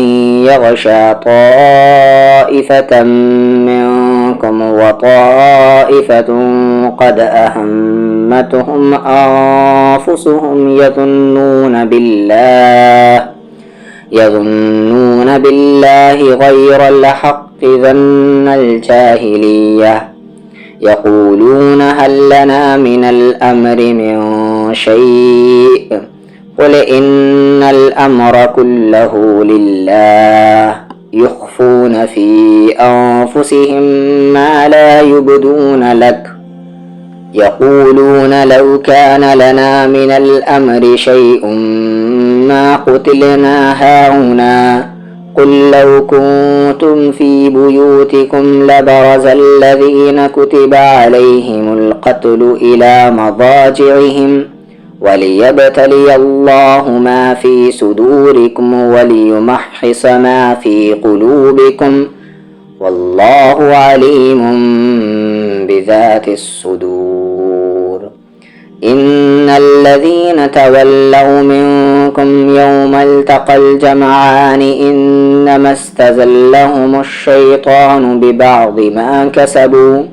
يغشى طائفة منكم وطائفة قد أهمتهم أنفسهم يظنون بالله غير الحق ظن الجاهلية يقولون هل لنا من الأمر من شيء قل إن الأمر كله لله يخفون في أنفسهم ما لا يبدون لك يقولون لو كان لنا من الأمر شيء ما قتلنا هاهنا قل لو كنتم في بيوتكم لبرز الذين كتب عليهم القتل إلى مضاجعهم وليبتلي الله ما في صدوركم وليمحص ما في قلوبكم والله عليم بذات الصدور إن الذين تولوا منكم يوم التقى الجمعان إنما استزلهم الشيطان ببعض ما كسبوا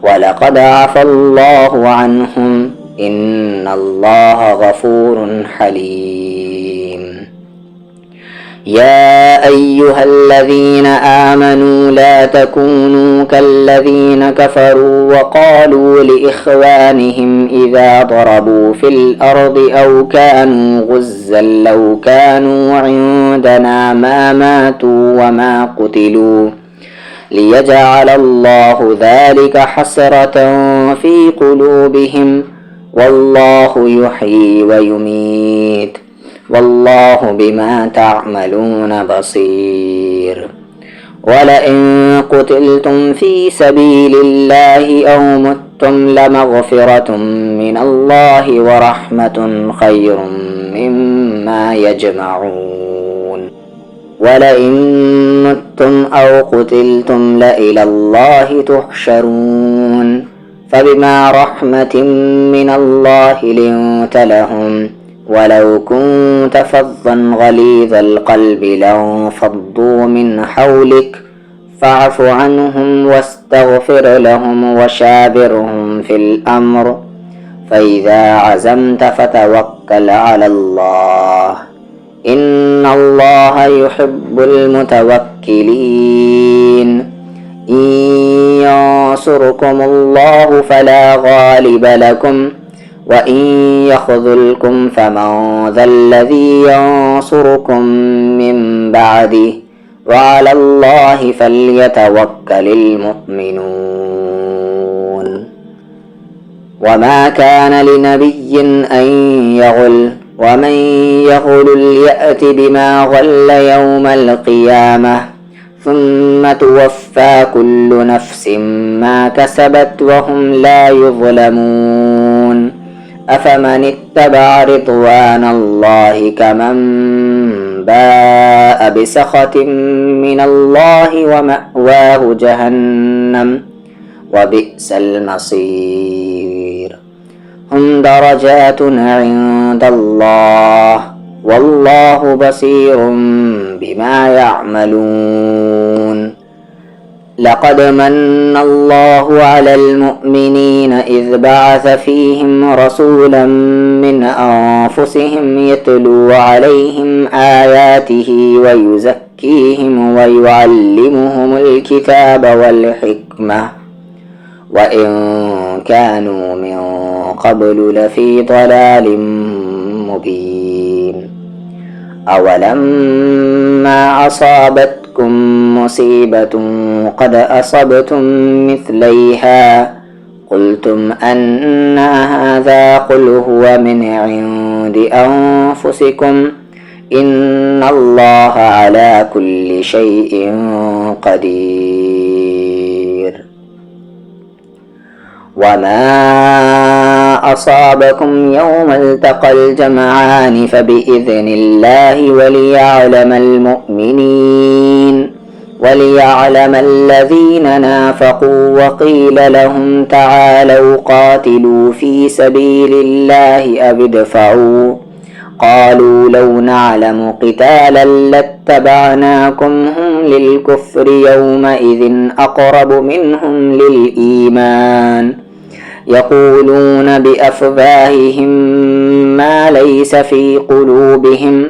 ولقد عفى الله عنهم إن الله غفور حليم يا أيها الذين آمنوا لا تكونوا كالذين كفروا وقالوا لإخوانهم إذا ضربوا في الأرض أو كانوا غزا لو كانوا عندنا ما ماتوا وما قتلوا ليجعل الله ذلك حسرة في قلوبهم والله يحيي ويميت والله بما تعملون بصير ولئن قتلتم في سبيل الله أو متم لمغفرة من الله ورحمة خير مما يجمعون ولئن متم أو قتلتم لإلى الله تحشرون فبما رحمة من الله لنت لهم ولو كنت فظا غليظ القلب لانفضوا من حولك فاعف عنهم واستغفر لهم وشاورهم في الأمر فإذا عزمت فتوكل على الله إن الله يحب المتوكلين إن ينصركم الله فلا غالب لكم وإن يخذلكم فمن ذا الذي ينصركم من بعده وعلى الله فليتوكل المؤمنون. وما كان لنبي أن يغل ومن يغل يأت بما غل يوم القيامة ثم توفى كل نفس ما كسبت وهم لا يظلمون. أفمن اتبع رضوان الله كمن باء بسخط من الله ومأواه جهنم وبئس المصير. هم درجات عند الله والله بصير بما يعملون. لقد من الله على المؤمنين إذ بعث فيهم رسولا من أنفسهم يتلو عليهم آياته ويزكيهم ويعلمهم الكتاب والحكمة وإن كانوا من قبل لفي ضلال مبين. أولما أصابتكم مصيبة قد أصبتم مثليها قلتم أن هذا قل هو من عند أنفسكم إن الله على كل شيء قدير. وما أصابكم يوم التقى الجمعان فبإذن الله وليعلم الذين نافقوا وقيل لهم تعالوا قاتلوا في سبيل الله أو ادفعوا قالوا لو نعلم قتالا لاتبعناكم هم للكفر يومئذ أقرب منهم للإيمان يقولون بأفواههم ما ليس في قلوبهم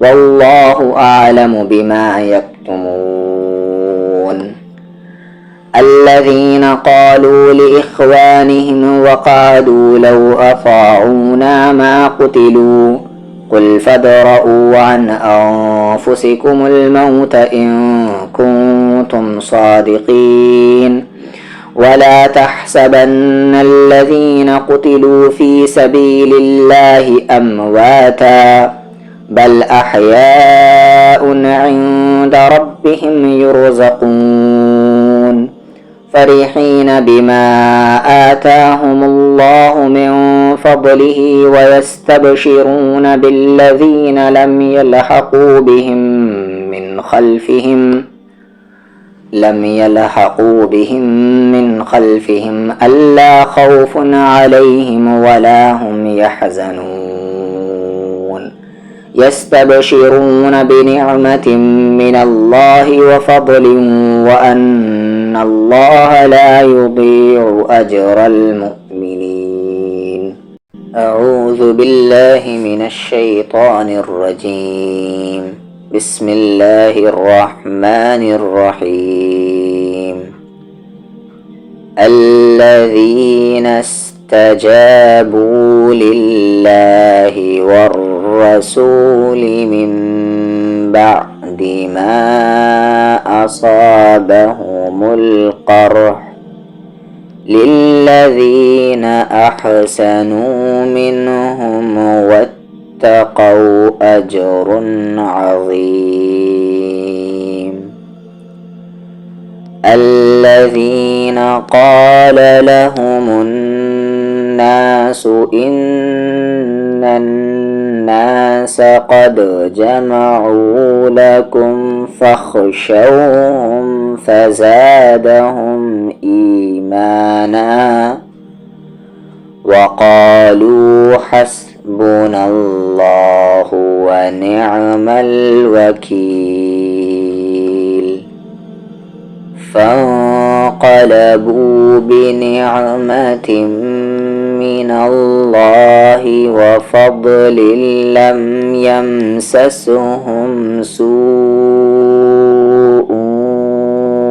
والله أعلم بما يكتمون. الذين قالوا لإخوانهم وقعدوا لو أطاعونا ما قتلوا قل فادرءوا عن أنفسكم الموت إن كنتم صادقين ولا تحسبن الذين قتلوا في سبيل الله أمواتا بل أحياء عند ربهم يرزقون فرحين بما آتاهم الله من فضله ويستبشرون بالذين لم يلحقوا بهم من خلفهم ألا خوف عليهم ولا هم يحزنون يستبشرون بنعمة من الله وفضل وأن الله لا يضيع أجر المؤمنين. أعوذ بالله من الشيطان الرجيم. بسم الله الرحمن الرحيم. الذين استجابوا لله والرسول من بعد ما أصابهم القرح للذين أحسنوا منهم واتقوا أجر عظيم. الذين قال لهم الناس إن الناس قد جمعوا لكم فاخشوهم فزادهم إيمانا وقالوا حسبنا الله ونعم الوكيل. فانقلبوا بنعمة من الله وفضل لم يمسسهم سوء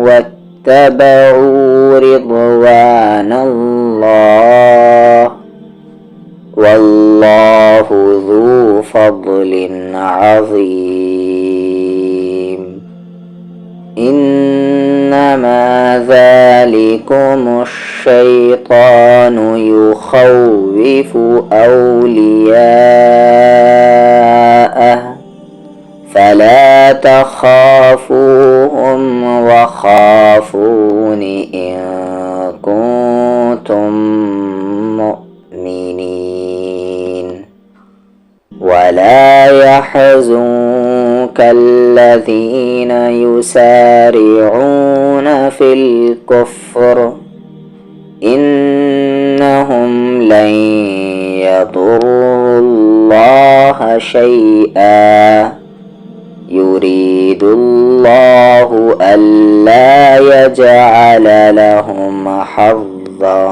واتبعوا رضوان الله والله ذو فضل عظيم. إنما ذلكم الشيطان يخوف أولياءه فلا تخافوهم وخافون إن كنتم مؤمنين. ولا يحزنك الذين يسارعون في الكفر إنهم لن يضروا الله شيئا يريد الله ألا يجعل لهم حظا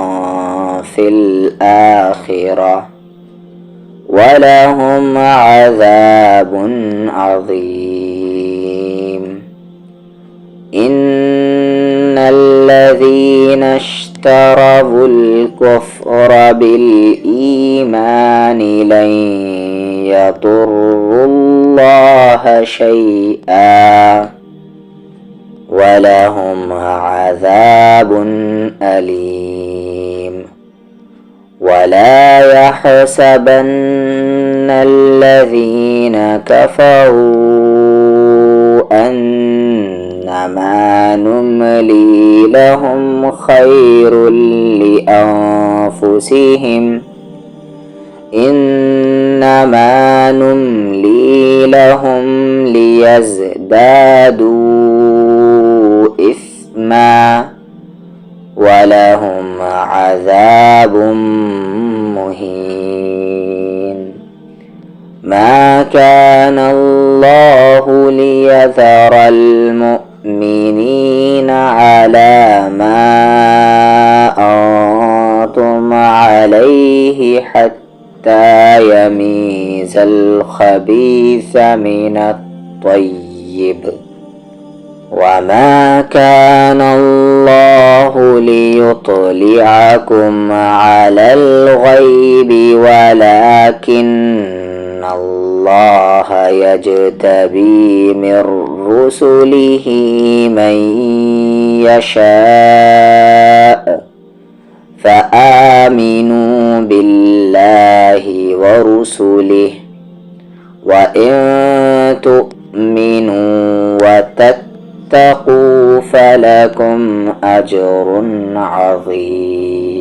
في الآخرة ولهم عذاب عظيم. إن الذين اشتروا الكفر بالإيمان لن يضروا الله شيئا ولهم عذاب أليم. ولا يحسبن الذين كفروا أنما نملي لهم خير لأنفسهم إنما نملي لهم ليزدادوا إثما ولهم عذاب مهين. ما كان الله ليذر المؤمنين على ما أنتم عليه حتى يميز الخبيث من الطيب وما كان الله ليطلعكم على الغيب ولكن الله يجتبي من رسله من يشاء فآمنوا بالله ورسله وإن تؤمنوا وتتقوا فلكم أجر عظيم.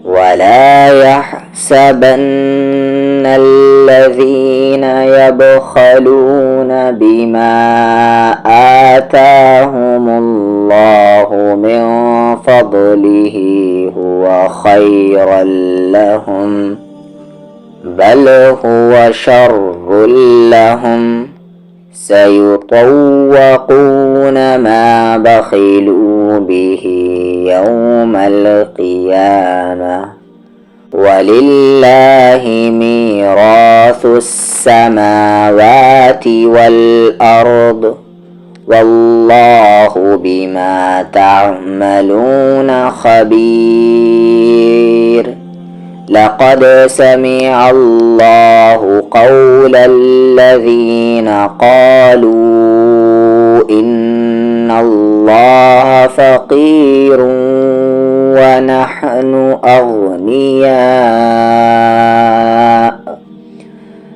ولا يحسبن الذين يبخلون بما آتاهم الله من فضله هو خيرا لهم بل هو شر لهم سيطوقون ما بخلوا به يوم القيامة ولله ميراث السماوات والأرض والله بما تعملون خبير. لقد سمع الله قول الذين قالوا إن الله فقير ونحن أغنياء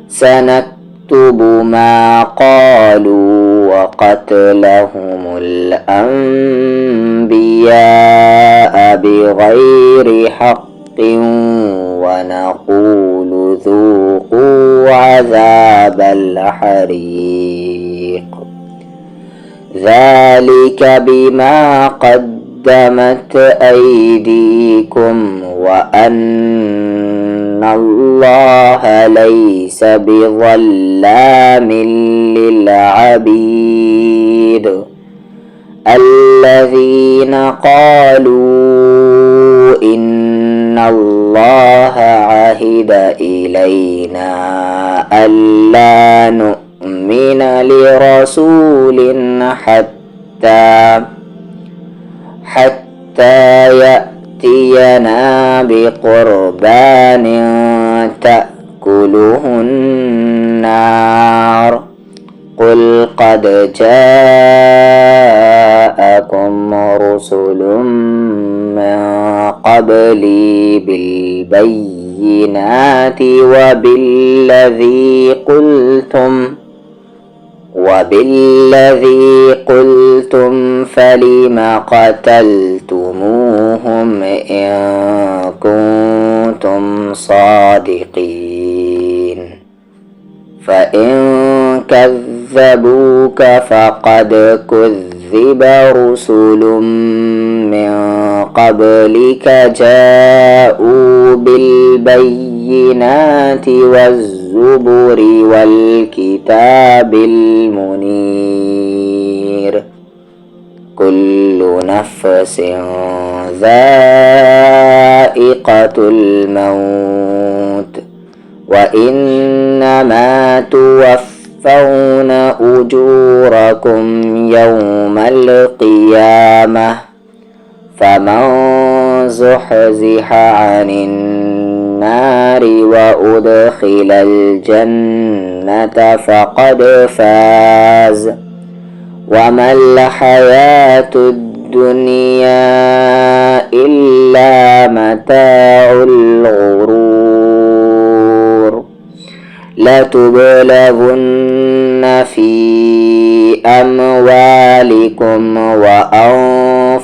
سنكتب ما قالوا وقتلهم الأنبياء بغير حق ونقول ذوقوا عذاب الحريق ذلك بما قدمت أيديكم وأن الله ليس بظلام للعبيد. الذين قالوا إن الله عهد إلينا ألا نؤمن لرسول حتى يأتينا بقربان تأكله النار قل قد جاءكم رسل من قبلي بالبينات وبالذي قلتم فلم قتلتموهم إن كنتم صادقين فإن كذبوك فقد كذب رسل من قبلك جاءوا بالبينات والزبر والكتاب المنير كل نفس ذائقة الموت وإنما توفون أجوركم يوم القيامة فمن زحزح عن النار وأدخل الجنة فقد فاز وما الحياة الدنيا إلا متاع الغرور لتبلغن في أموالكم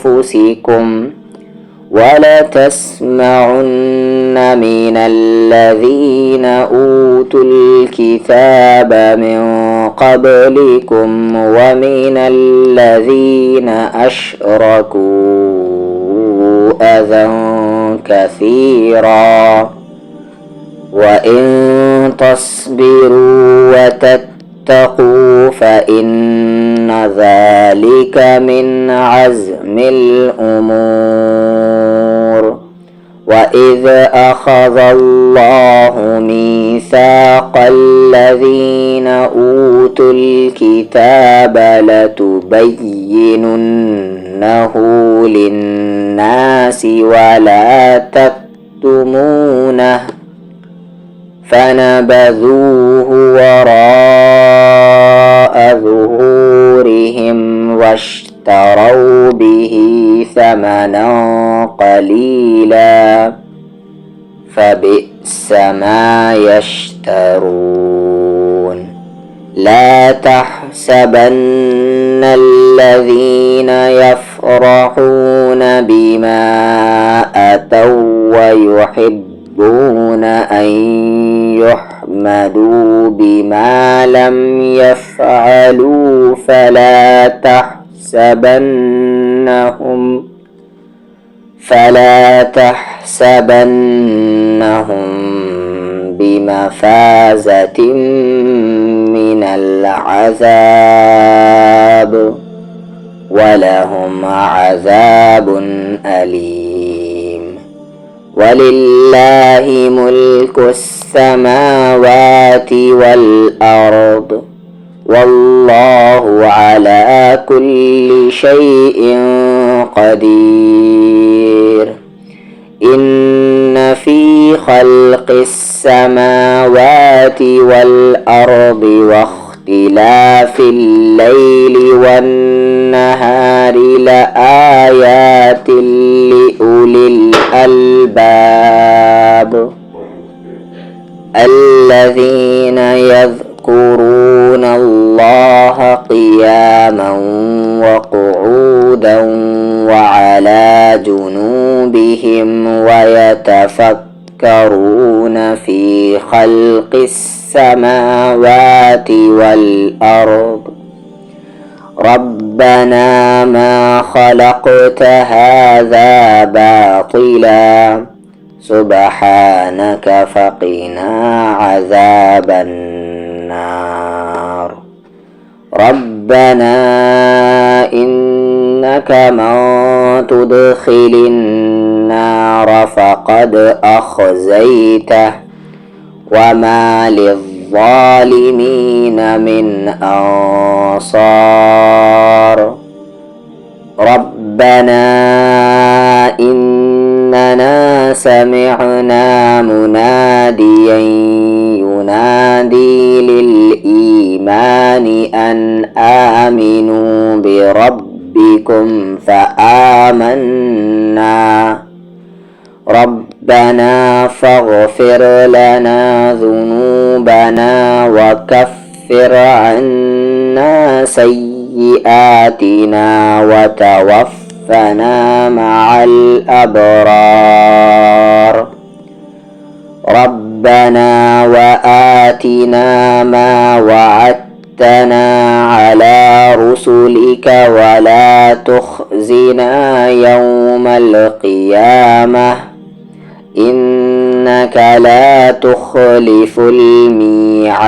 وأنفسكم ولتسمعن من الذين أوتوا الكتاب من قبلكم ومن الذين أشركوا أذى كثيرا وإن تصبروا وتتقوا فإن ذلك من عزم الأمور وإذ أخذ الله ميثاق الذين أوتوا الكتاب لتبيننه للناس ولا تكتمونه فنبذوه وراء ظهورهم واشتروا به ثمنا قليلا فبئس ما يشترون لا تحسبن الذين يفرحون بما أتوا ويحبون أن يحمدوا بما لم يفعلوا فلا تحسبنهم بمفازة من العذاب ولهم عذاب أليم ولله ملك السماوات والأرض والله على كل شيء قدير إن في خلق السماوات والأرض واختلاف الليل والنهار لآيات لأولي الألباب الذين يذكرون الله قياما وقعودا وعلى جنوبهم ويتفكرون في خلق السماوات والأرض ربنا ما خلقت هذا باطلا سبحانك فقنا عذاب النار ربنا إنك من تدخل النار فقد أخزيته وما للظالمين من أنصار ربنا إنك إننا سمعنا مناديا ينادي للإيمان أن آمنوا بربكم فآمنا ربنا فاغفر لنا ذنوبنا وكفر عنا سيئاتنا وتوفنا مع الأبرار ربنا وآتنا ما وعدتنا على رسلك ولا تخزنا يوم القيامة إنك لا تخلف الميعاد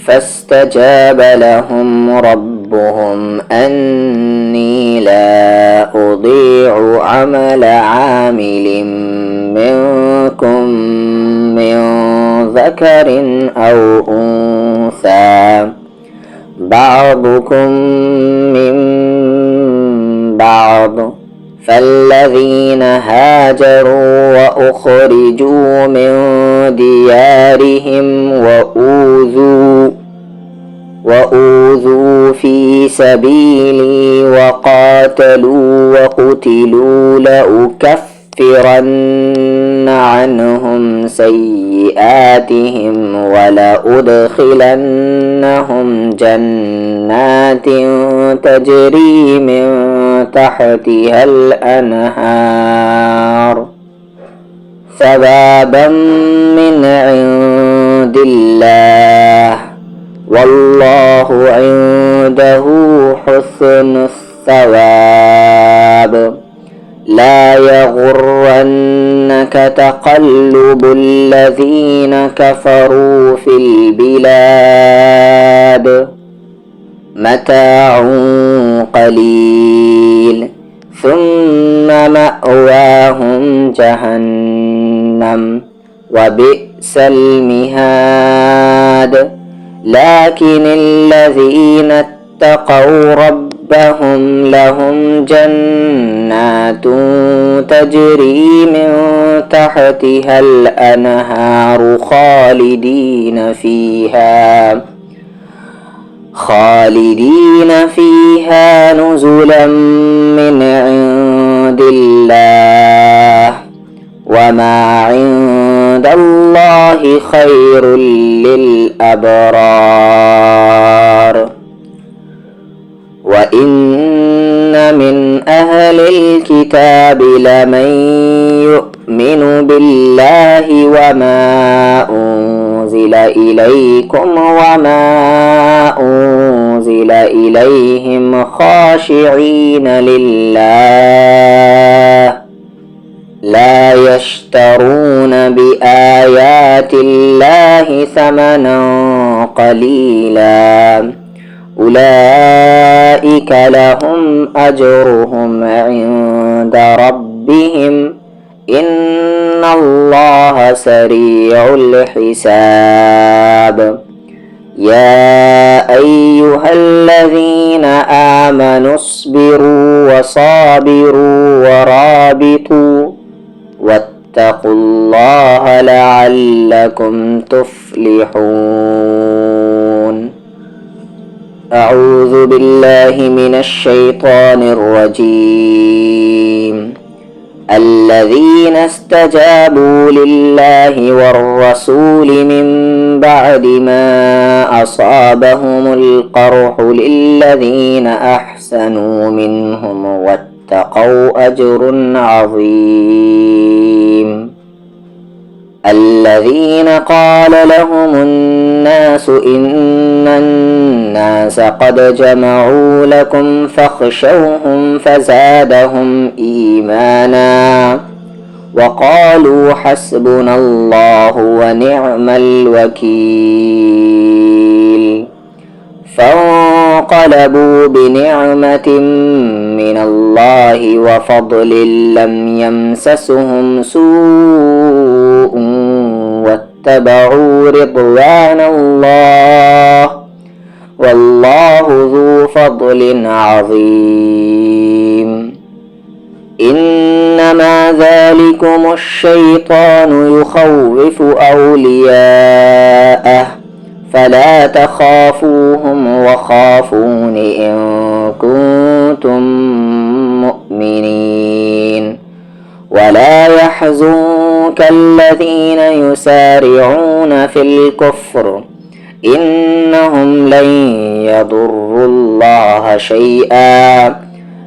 فاستجاب لهم ربهم أني لا أضيع عمل عامل منكم من ذكر أو أنثى بعضكم من بعض فالذين هاجروا وأخرجوا من ديارهم وأوذوا في سبيلي وقاتلوا وقتلوا لأكفرن عنهم سيئاتهم ولأدخلنهم جنات تجري من تحتها الأنهار ثوابا من عند الله والله عنده حسن الثواب لا يغرنك تقلب الذين كفروا في البلاد متاع قليل ثم مأواهم جهنم وبئس المهاد لكن الذين اتقوا ربهم لهم جنات تجري من تحتها الأنهار خالدين فيها نزلا من عند الله وما عند الله خير للأبرار وإن من أهل الكتاب لمن يؤمن بالله وما أنزل إليكم وما أنزل إليهم خاشعين لله لا يشترون بآيات الله ثمنا قليلا أولئك لهم أجرهم عند ربهم إن الله سريع الحساب يا أيها الذين آمنوا اصبروا وصابروا ورابطوا واتقوا الله لعلكم تفلحون أعوذ بالله من الشيطان الرجيم الذين استجابوا لله والرسول من بعد ما أصابهم القرح للذين أحسنوا منهم واتقوا أجر عظيم الذين قال لهم الناس إن الناس قد جمعوا لكم فاخشوهم فزادهم إيمانا وقالوا حسبنا الله ونعم الوكيل فانقلبوا بنعمة من الله وفضل لم يمسسهم سوء واتبعوا رضوان الله والله ذو فضل عظيم إنما ذلكم الشيطان يخوف أولياءه فلا تخافوهم وخافون إن كنتم مؤمنين ولا يحزنك الذين يسارعون في الكفر إنهم لن يضروا الله شيئا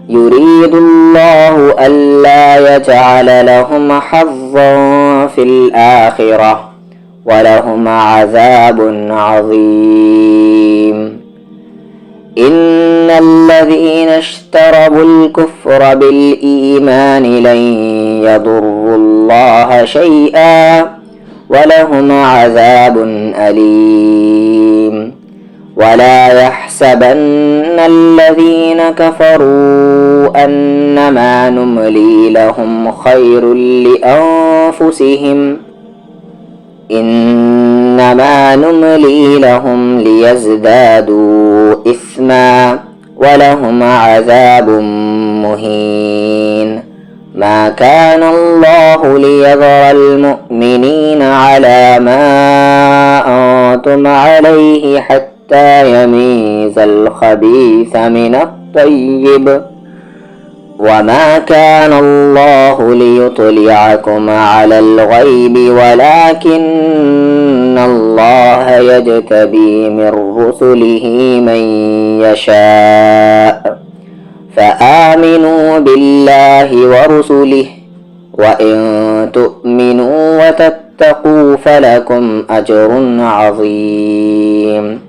يريد الله ألا يجعل لهم حظا في الآخرة ولهم عذاب عظيم إن الذين اشتروا الكفر بالإيمان لن يضروا الله شيئا ولهم عذاب أليم ولا يحسبن الذين كفروا أنما نملي لهم خير لأنفسهم إنما نملي لهم ليزدادوا إثما ولهم عذاب مهين ما كان الله ليذر المؤمنين على ما أنتم عليه حتى يميز الخبيث من الطيب وما كان الله ليطلعكم على الغيب ولكن الله يجتبي من رسله من يشاء فآمنوا بالله ورسله وإن تؤمنوا وتتقوا فلكم أجر عظيم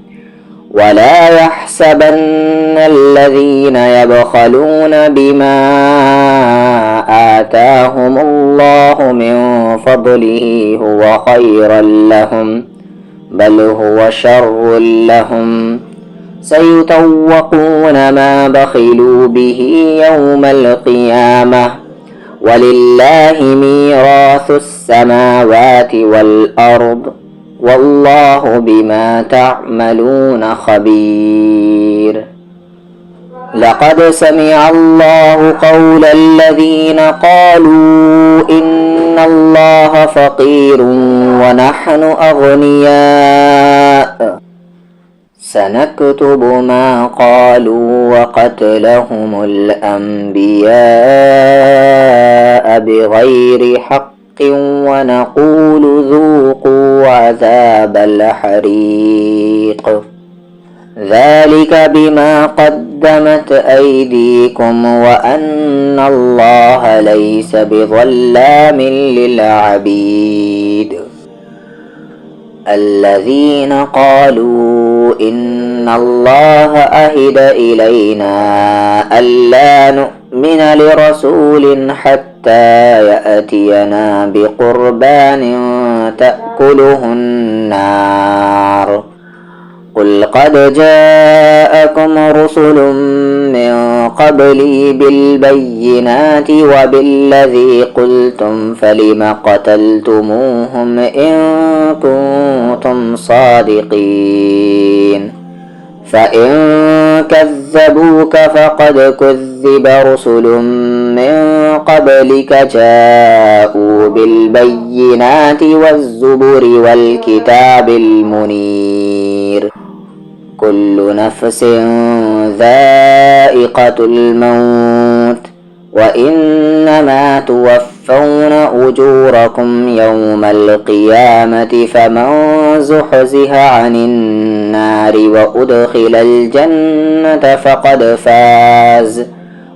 ولا يحسبن الذين يبخلون بما آتاهم الله من فضله هو خيرا لهم بل هو شر لهم سيطوقون ما بخلوا به يوم القيامة ولله ميراث السماوات والأرض والله بما تعملون خبير لقد سمع الله قول الذين قالوا إن الله فقير ونحن أغنياء سنكتب ما قالوا وقتلهم الأنبياء بغير حق ونقول ذوقوا عذاب الحريق ذلك بما قدمت أيديكم وأن الله ليس بظلام للعبيد الذين قالوا إن الله أهد إلينا ألا نؤمن لرسول حتى يأتينا بقربان تأكله النار قل قد جاءكم رسل من قبلي بالبينات وبالذي قلتم فلم قتلتموهم إن كنتم صادقين فإن كذبوك فقد كذب رسل من قبلك جاءوا بالبينات والزبر والكتاب المنير كل نفس ذائقة الموت وإنما توفون أجوركم يوم القيامة فمن زحزح عن النار وأدخل الجنة فقد فاز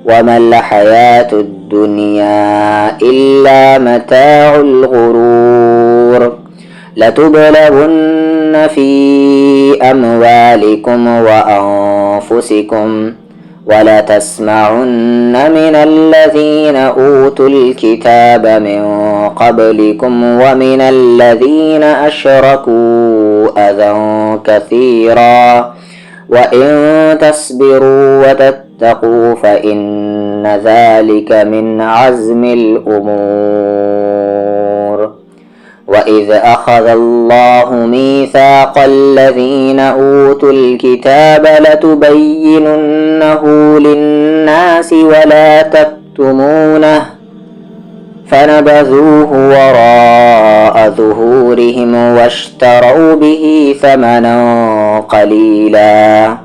وما الحياة الدنيا إلا متاع الغرور لتبلغن في أموالكم وأنفسكم ولتسمعن من الذين أوتوا الكتاب من قبلكم ومن الذين أشركوا أذى كثيرا وإن تصبروا وتتقوا فإن ذلك من عزم الأمور وإذ أخذ الله ميثاق الذين أوتوا الكتاب لتبيننه للناس ولا يكتمونه فنبذوه وراء ظهورهم واشتروا به ثمنا قليلا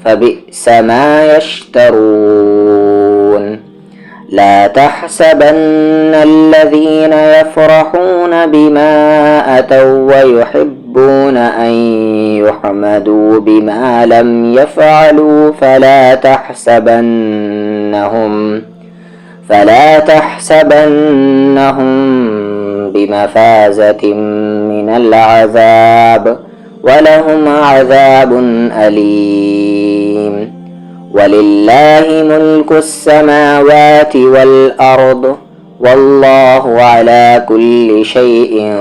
فبئس ما يشترون. لا تحسبن الذين يفرحون بما أتوا ويحبون أن يحمدوا بما لم يفعلوا فلا تحسبنهم بمفازة من العذاب ولهم عذاب أليم. ولله ملك السماوات والأرض والله على كل شيء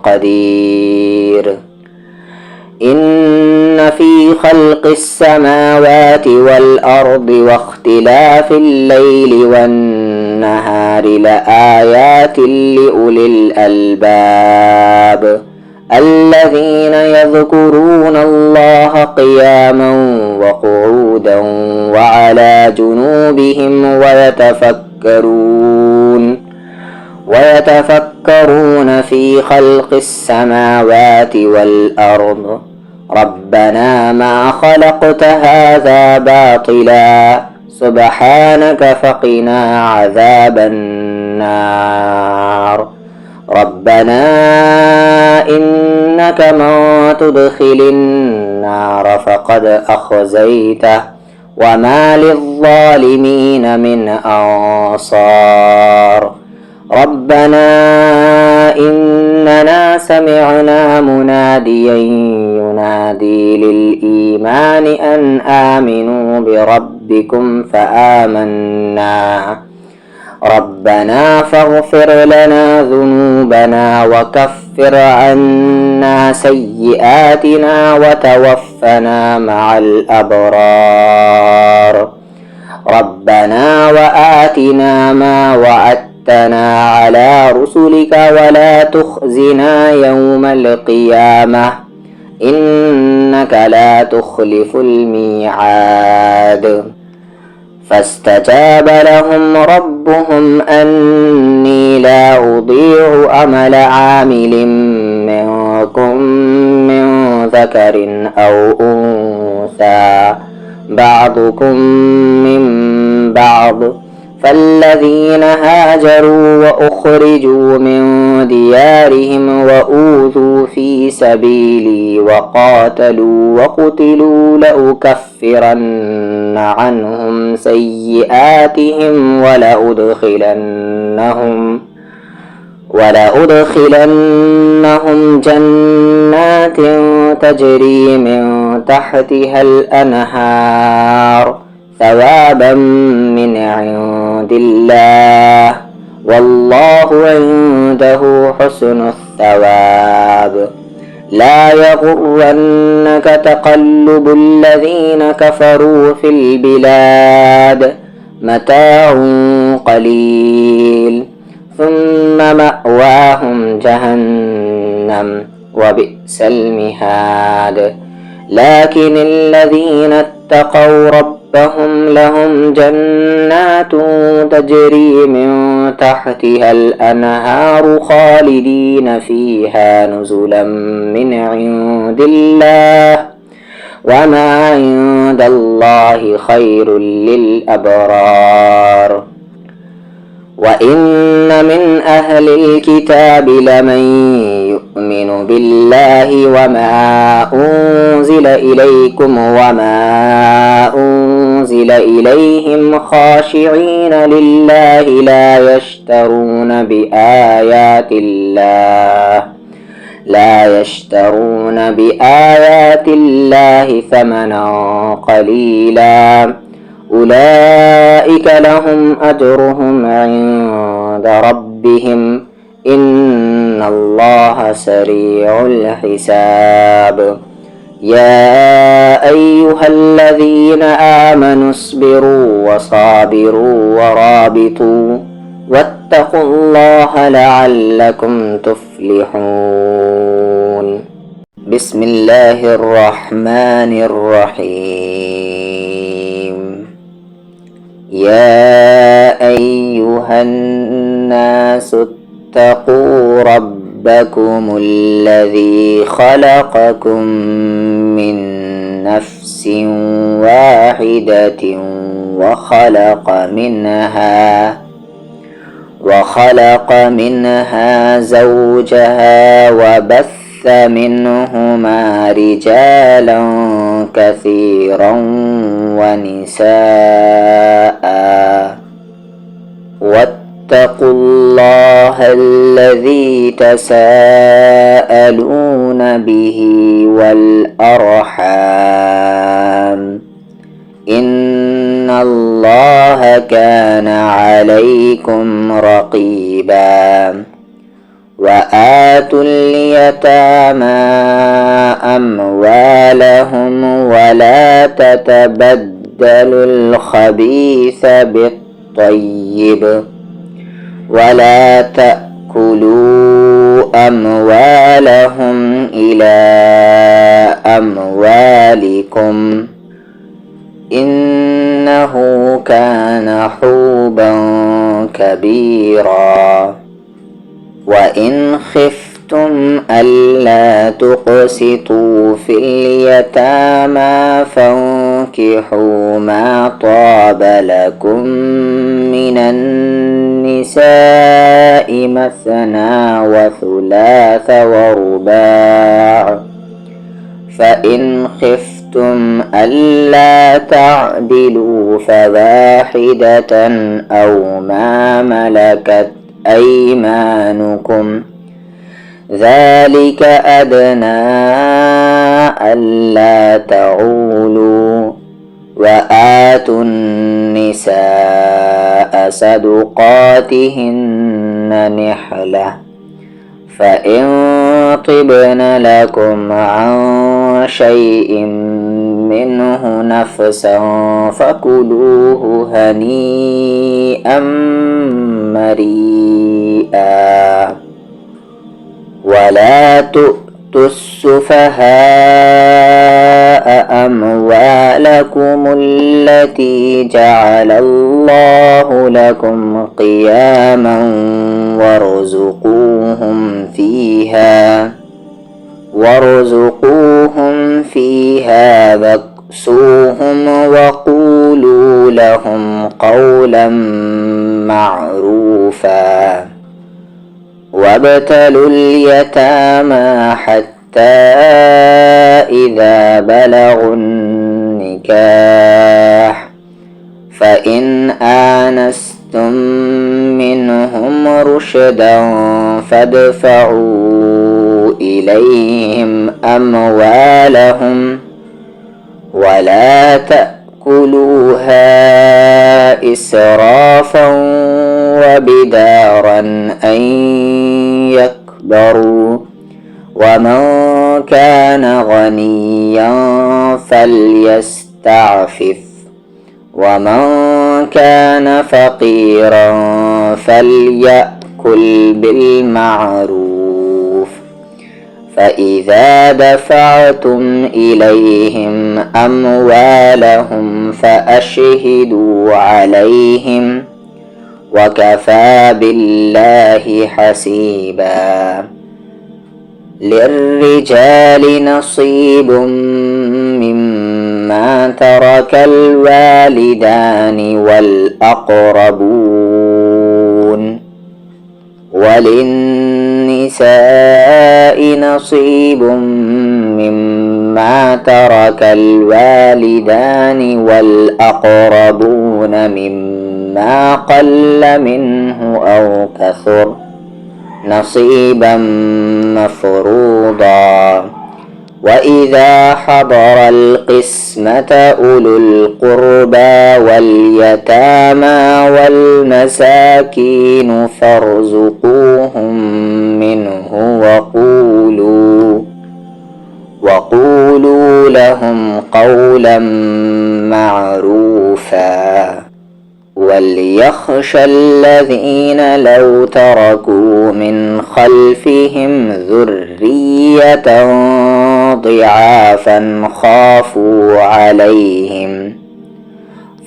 قدير. إن في خلق السماوات والأرض واختلاف الليل والنهار لآيات لأولي الألباب الذين يذكرون الله قياما وقعودا وعلى جنوبهم ويتفكرون في خلق السماوات والأرض ربنا ما خلقت هذا باطلا سبحانك فقنا عذاب النار. ربنا إنك من تدخل النار فقد أخزيته وما للظالمين من أنصار. ربنا إننا سمعنا مناديا ينادي للإيمان أن آمنوا بربكم فآمنا. ربنا فاغفر لنا ذنوبنا وكفر عنا سيئاتنا وتوفنا مع الأبرار. ربنا وآتنا ما وعدتنا على رسلك ولا تخزنا يوم القيامة إنك لا تخلف الميعاد. فاستجاب لهم ربهم أني لا أضيع عمل عامل منكم من ذكر أو أنثى بعضكم من بعض. فالذين هاجروا وأخرجوا من ديارهم وأوذوا في سبيلي وقاتلوا وقتلوا لأكفرن عنهم سيئاتهم ولأدخلنهم جنات تجري من تحتها الأنهار ثوابا من عند الله والله عنده حسن الثواب. لا يغرنك تقلب الذين كفروا في البلاد متاع قليل ثم مأواهم جهنم وبئس المهاد. لكن الذين اتقوا ربهم لهم جنات تجري من تحتها الأنهار خالدين فيها نزلا من عند الله وما عند الله خير للأبرار. وإن من أهل الكتاب لمن يؤمن بالله وما أنزل إليكم وما أنزل إليهم خاشعين لله لا يشترون بآيات الله ثمنا قليلا أولئك لهم أجرهم عند ربهم إن الله سريع الحساب. يا أيها الذين آمنوا اصبروا وصابروا ورابطوا واتقوا الله لعلكم تفلحون. بسم الله الرحمن الرحيم. يا أيها الناس اتقوا ربكم الذي خلقكم من نفس واحدة وخلق منها زوجها وبث منهما رجالا كثيرا ونساء واتقوا الله الذي تساءلون به والأرحام إن الله كان عليكم رقيبا وآتوا اليتامى أموالهم ولا تتبدلوا الخبيث بالطيب ولا تأكلوا أموالهم إلى أموالكم إنه كان حوبا كبيرا وإن خفتم ألا تقسطوا في اليتامى فانكحوا ما طاب لكم من النساء مثنى وثلاث ورباع فإن خفتم ألا تعدلوا فواحدة أو ما ملكت أيمانكم ذلك أدنى ألا تعولوا وآتوا النساء صدقاتهن نحلة فإن طبن لكم عن شيء منه نفسا فكلوه هنيئا مريئا ولا تؤتوا السفهاء أموالكم التي جعل الله لكم قياما وارزقوهم فيها واكسوهم وقولوا لهم قولا معروفا وابتلوا اليتامى حتى إذا بلغوا النكاح فإن آنستم منهم رشدا فادفعوا إليهم أموالهم ولا تأكلوها إسرافا وبدارا أن يكبروا ومن كان غنيا فليستعفف ومن كان فقيرا فليأكل بالمعروف فإذا دفعتم إليهم أموالهم فأشهدوا عليهم وكفى بالله حسيبا للرجال نصيب مما ترك الوالدان والأقربون وللنساء نصيب مما ترك الوالدان والأقربون مما قل منه أو كثر نصيبا مفروضا وإذا حضر القسمة أولو القربى واليتامى والمساكين فارزقوهم منه وقولوا لهم قولا معروفا وليخشى الذين لو تركوا من خلفهم ذرية ضعافا خافوا عليهم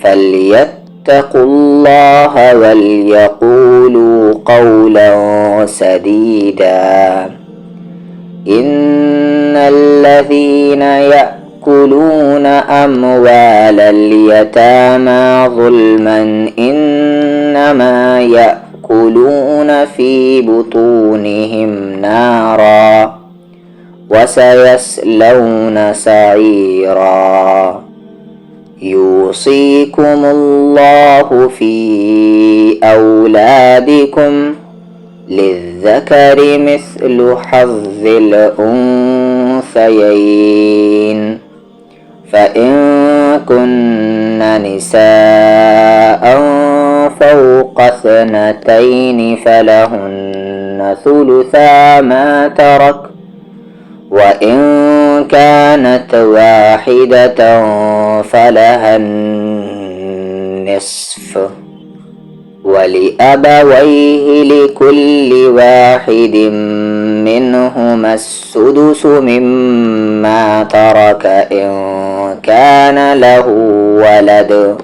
فليتقوا اتقوا الله وليقولوا قولا سديدا إن الذين يأكلون أموال اليتامى ظلما إنما يأكلون في بطونهم نارا وسيصلون سعيرا يوصيكم الله في أولادكم للذكر مثل حظ الأنثيين فإن كن نساء فوق 2 فلهن ثلثا ما ترك وإن كانت واحدة فلها النصف ولأبويه لكل واحد منهما السدس مما ترك إن كان له ولد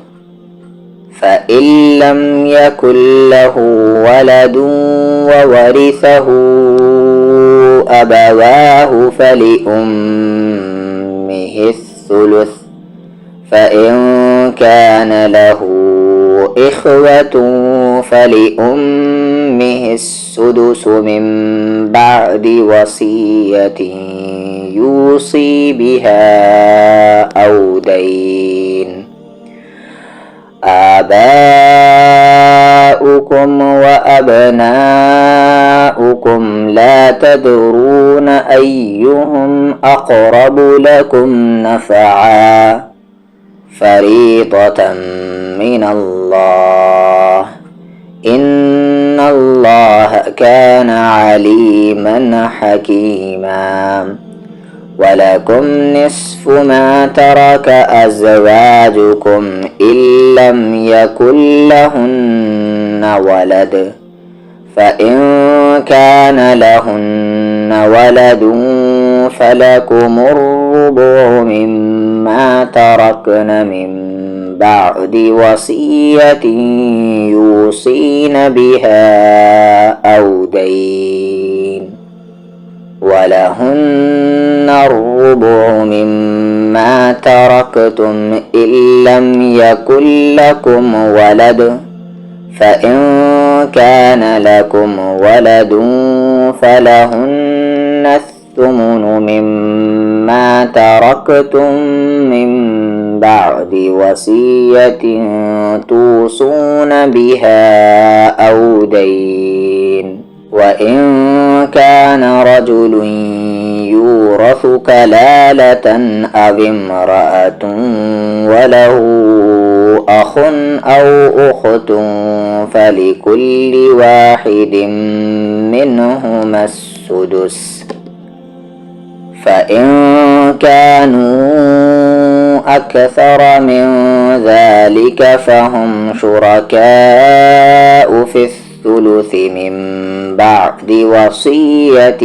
فإن لم يكن له ولد وورثه أبواه فلأمه الثلث فإن كان له إخوة فلأمه السدس من بعد وصية يوصي بها أو دين آباؤكم وأبناؤكم لا تدرون أيهم أقرب لكم نفعا فريضة من الله إن الله كان عليما حكيما ولكم نصف ما ترك أزواجكم إن لم يكن لهن ولد فإن كان لهن ولد فلكم الربع مما تركن من بعد وصية يوصين بها أو دين ولهن الربع مما تركتم إن لم يكن لكم ولد فإن كان لكم ولد فلهن الثمن مما تركتم من بعد وصية توصون بها أو دين وإن كان رجل يورث كلالة أو امرأة وله أخ أو أخت فلكل واحد منهما السدس فإن كانوا أكثر من ذلك فهم شركاء في الثلث من بعد وصية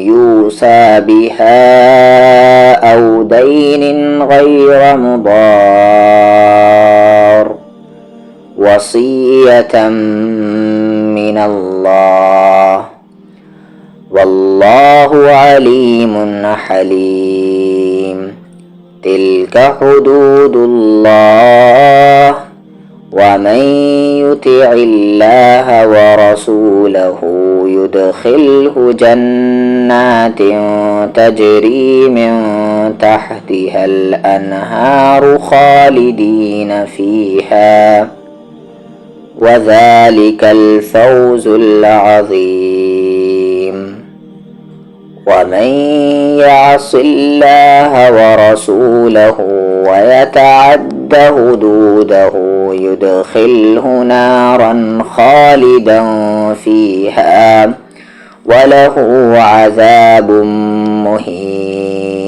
يوصى بها أو دين غير مضار وصية من الله والله عليم حليم تلك حدود الله ومن يطع الله ورسوله يدخله جنات تجري من تحتها الأنهار خالدين فيها وذلك الفوز العظيم ومن يعص الله ورسوله ويتعد حدوده يدخله نارا خالدا فيها وله عذاب مهين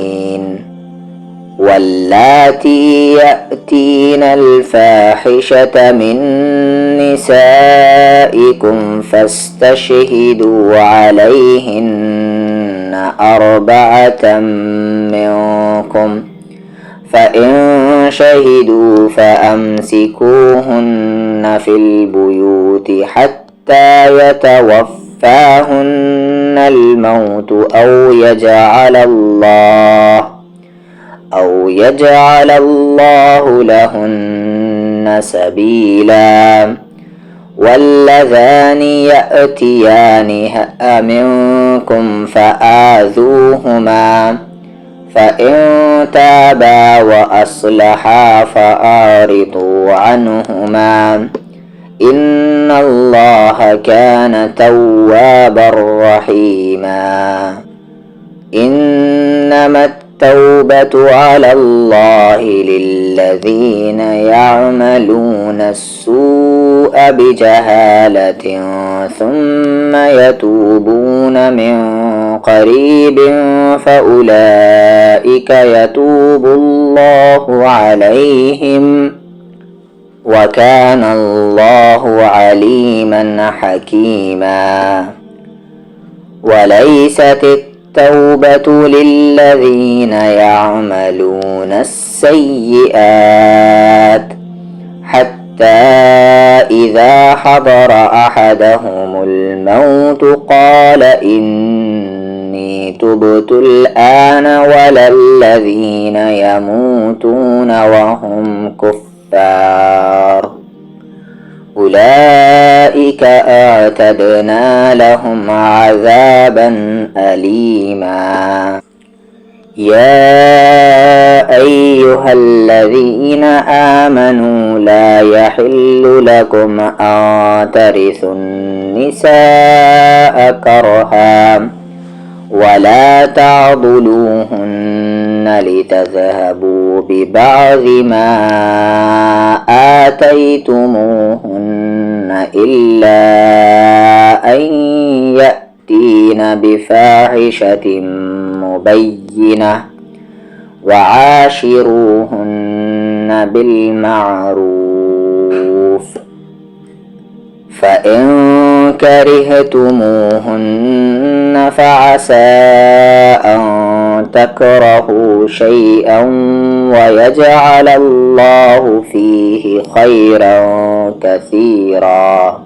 واللاتي يأتين الفاحشة من نسائكم فاستشهدوا عليهن 4 منكم فإن شهدوا فأمسكوهن في البيوت حتى يتوفاهن الموت أو يجعل الله لهن سبيلا. واللذان يأتيانها منكم فآذوهما فإن تابا وأصلحا فأعرضوا عنهما إن الله كان توابا رحيما. إنما التوبة على الله للذين يعملون السوء بجهالة ثم يتوبون من قريب فأولئك يتوب الله عليهم وكان الله عليما حكيما. وليست التوبة للذين يعملون السيئات حتى إذا حضر أحدهم الموت قال إني تبت الآن ولا الذين يموتون وهم كفار أولئك أعتدنا لهم عذابا أليما. يا أيها الذين آمنوا لا يحل لكم أن ترثوا النساء كرها ولا تعضلوهن لتذهبوا ببعض ما آتيتموهن إلا أن يأتين بفاحشة مبينة وعاشروهن بالمعروف فإن كرهتموهن فعسى أن تكرهوا شيئا ويجعل الله فيه خيرا كثيرا.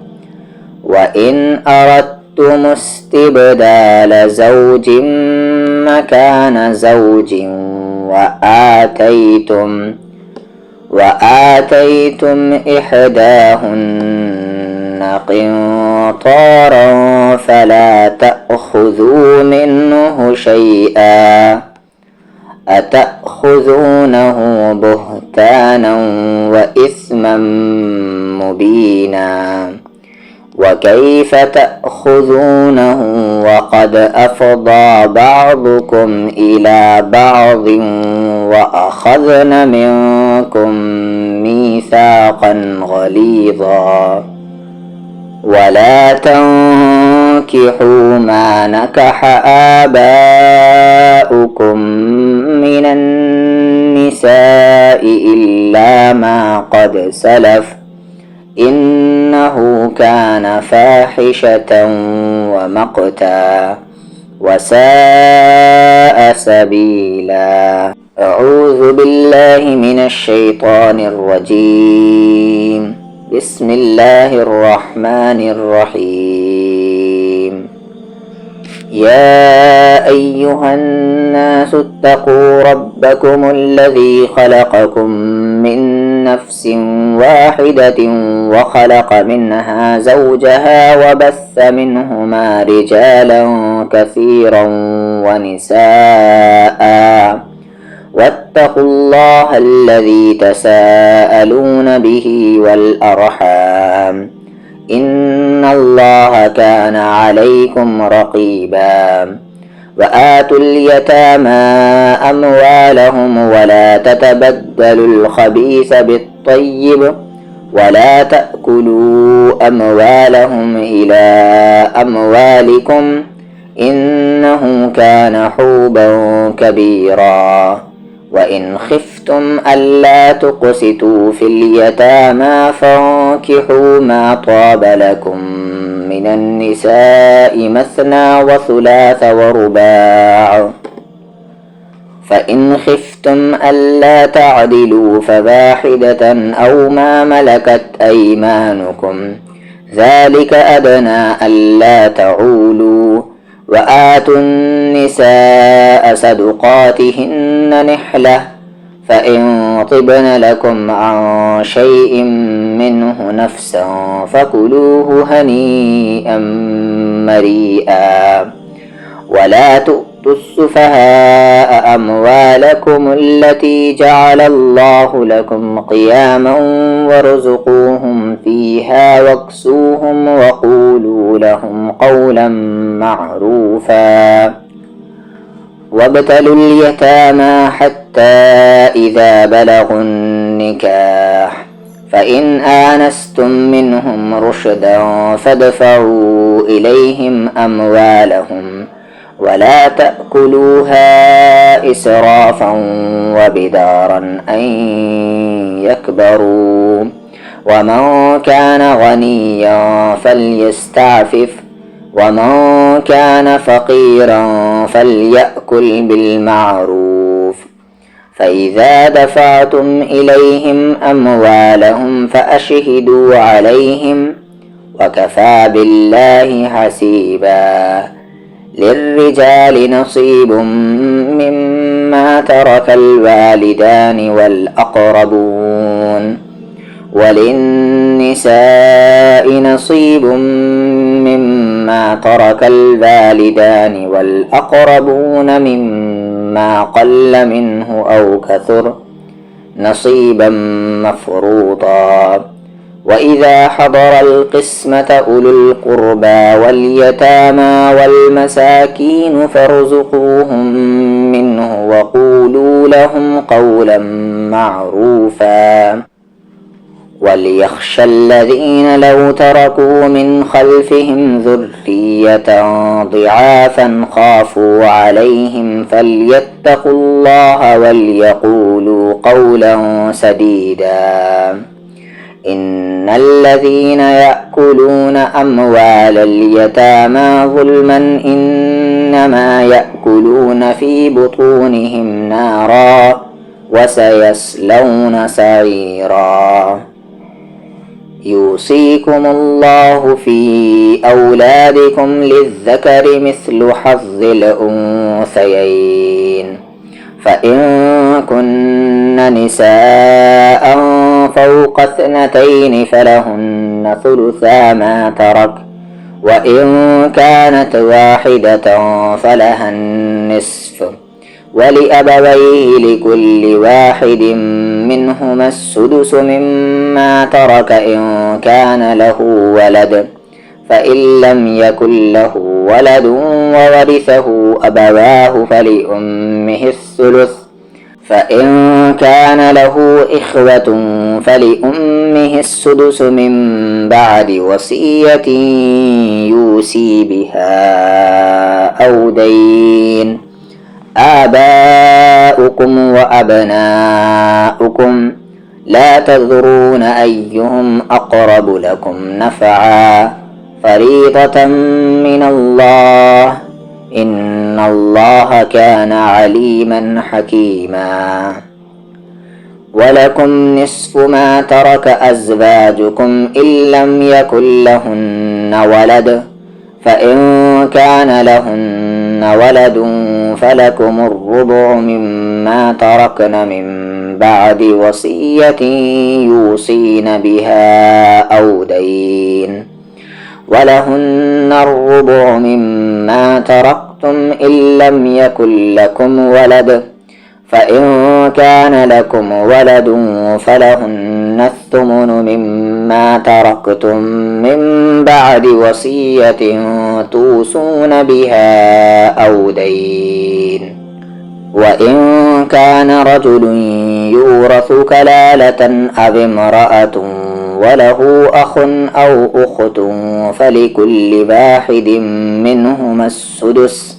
وإن أردتم استبدال زوج مكان زوج وآتيتم إحداهن قنطارا فلا تأخذوا منه شيئا أتأخذونه بهتانا وإثما مبينا. وكيف تأخذونه وقد أفضى بعضكم إلى بعض وأخذن منكم ميثاقا غليظا. ولا تنكحوا ما نكح آباؤكم من النساء إلا ما قد سلف إنه كان فاحشة ومقتا وساء سبيلا. أعوذ بالله من الشيطان الرجيم. بسم الله الرحمن الرحيم. يا أيها الناس اتقوا ربكم الذي خلقكم من نفس واحدة وخلق منها زوجها وبث منهما رجالا كثيرا ونساء واتقوا الله الذي تساءلون به والأرحام إن الله كان عليكم رقيبا. وآتوا اليتامى أموالهم ولا تتبدلوا الخبيث بالطيب ولا تأكلوا أموالهم إلى أموالكم إنه كان حوبا كبيرا. وإن خفتم ألا تقسطوا في اليتامى فانكحوا ما طاب لكم من النساء مثنى وثلاث ورباع فإن خفتم ألا تعدلوا فواحدة أو ما ملكت أيمانكم ذلك أدنى ألا تعولوا وآتوا النساء صدقاتهن نحلة فإن طبن لكم عن شيء منه نفسا فكلوه هنيئا مريئا ولا تؤتوا السفهاء أموالكم التي جعل الله لكم قياما وارزقوهم فيها واكسوهم وقولوا لهم قولا معروفا وابتلوا اليتامى حتى إذا بلغوا النكاح فإن آنستم منهم رشدا فادفعوا إليهم أموالهم ولا تأكلوها إسرافا وبدارا أن يكبروا ومن كان غنيا فليستعفف ومن كان فقيرا فليأكل بالمعروف فإذا دفعتم إليهم أموالهم فأشهدوا عليهم وكفى بالله حسيبا للرجال نصيب مما ترك الوالدان والأقربون وللنساء نصيب مما ترك الوالدان والأقربون مما قل منه أو كثر نصيبا مفروضا وإذا حضر القسمة أولو القربى واليتامى والمساكين فارزقوهم منه وقولوا لهم قولا معروفا وليخشى الذين لو تركوا من خلفهم ذرية ضعافا خافوا عليهم فليتقوا الله وليقولوا قولا سديدا إن الذين يأكلون أموال اليتامى ظلما إنما يأكلون في بطونهم نارا وسيصلون سعيرا يوصيكم الله في أولادكم للذكر مثل حظ الأنثيين فإن كن نساء فوق 2 فلهن ثلثا ما ترك وإن كانت واحدة فلها النصف ولأبويه لكل واحد منهما السدس مما ترك إن كان له ولد فإن لم يكن له ولد وورثه أبواه فلأمه الثلث فإن كان له إخوة فلأمه السدس من بعد وصية يوصي بها أو دين آباؤكم وأبناؤكم لا تدرون أيهم أقرب لكم نفعا فريضة من الله إن الله كان عليما حكيما ولكم نصف ما ترك أزواجكم إن لم يكن لهن ولد فإن كان لهن ولد فلكم الربع مما تركن من بعد وصية يوصين بها أو دين ولهن الربع مما تركتم إن لم يكن لكم ولد فإن كان لكم ولد فلهن الثمن مما تركتم من بعد وصية توصون بها أو دين وإن كان رجل يورث كلالة أو امرأة وله أخ أو أخت فلكل واحد منهما السدس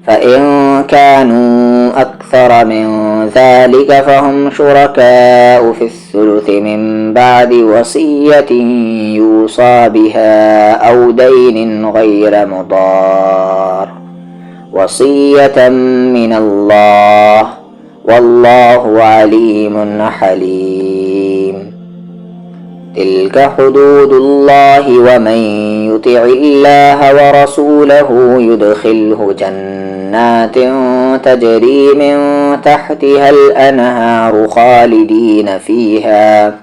فإن كانوا أكثر من ذلك فهم شركاء في الثلث من بعد وصية يوصى بها أو دين غير مضار وصية من الله، والله عليم حليم. تلك حدود الله، ومن يطع الله ورسوله يدخله جنات تجري من تحتها الأنهار خالدين فيها،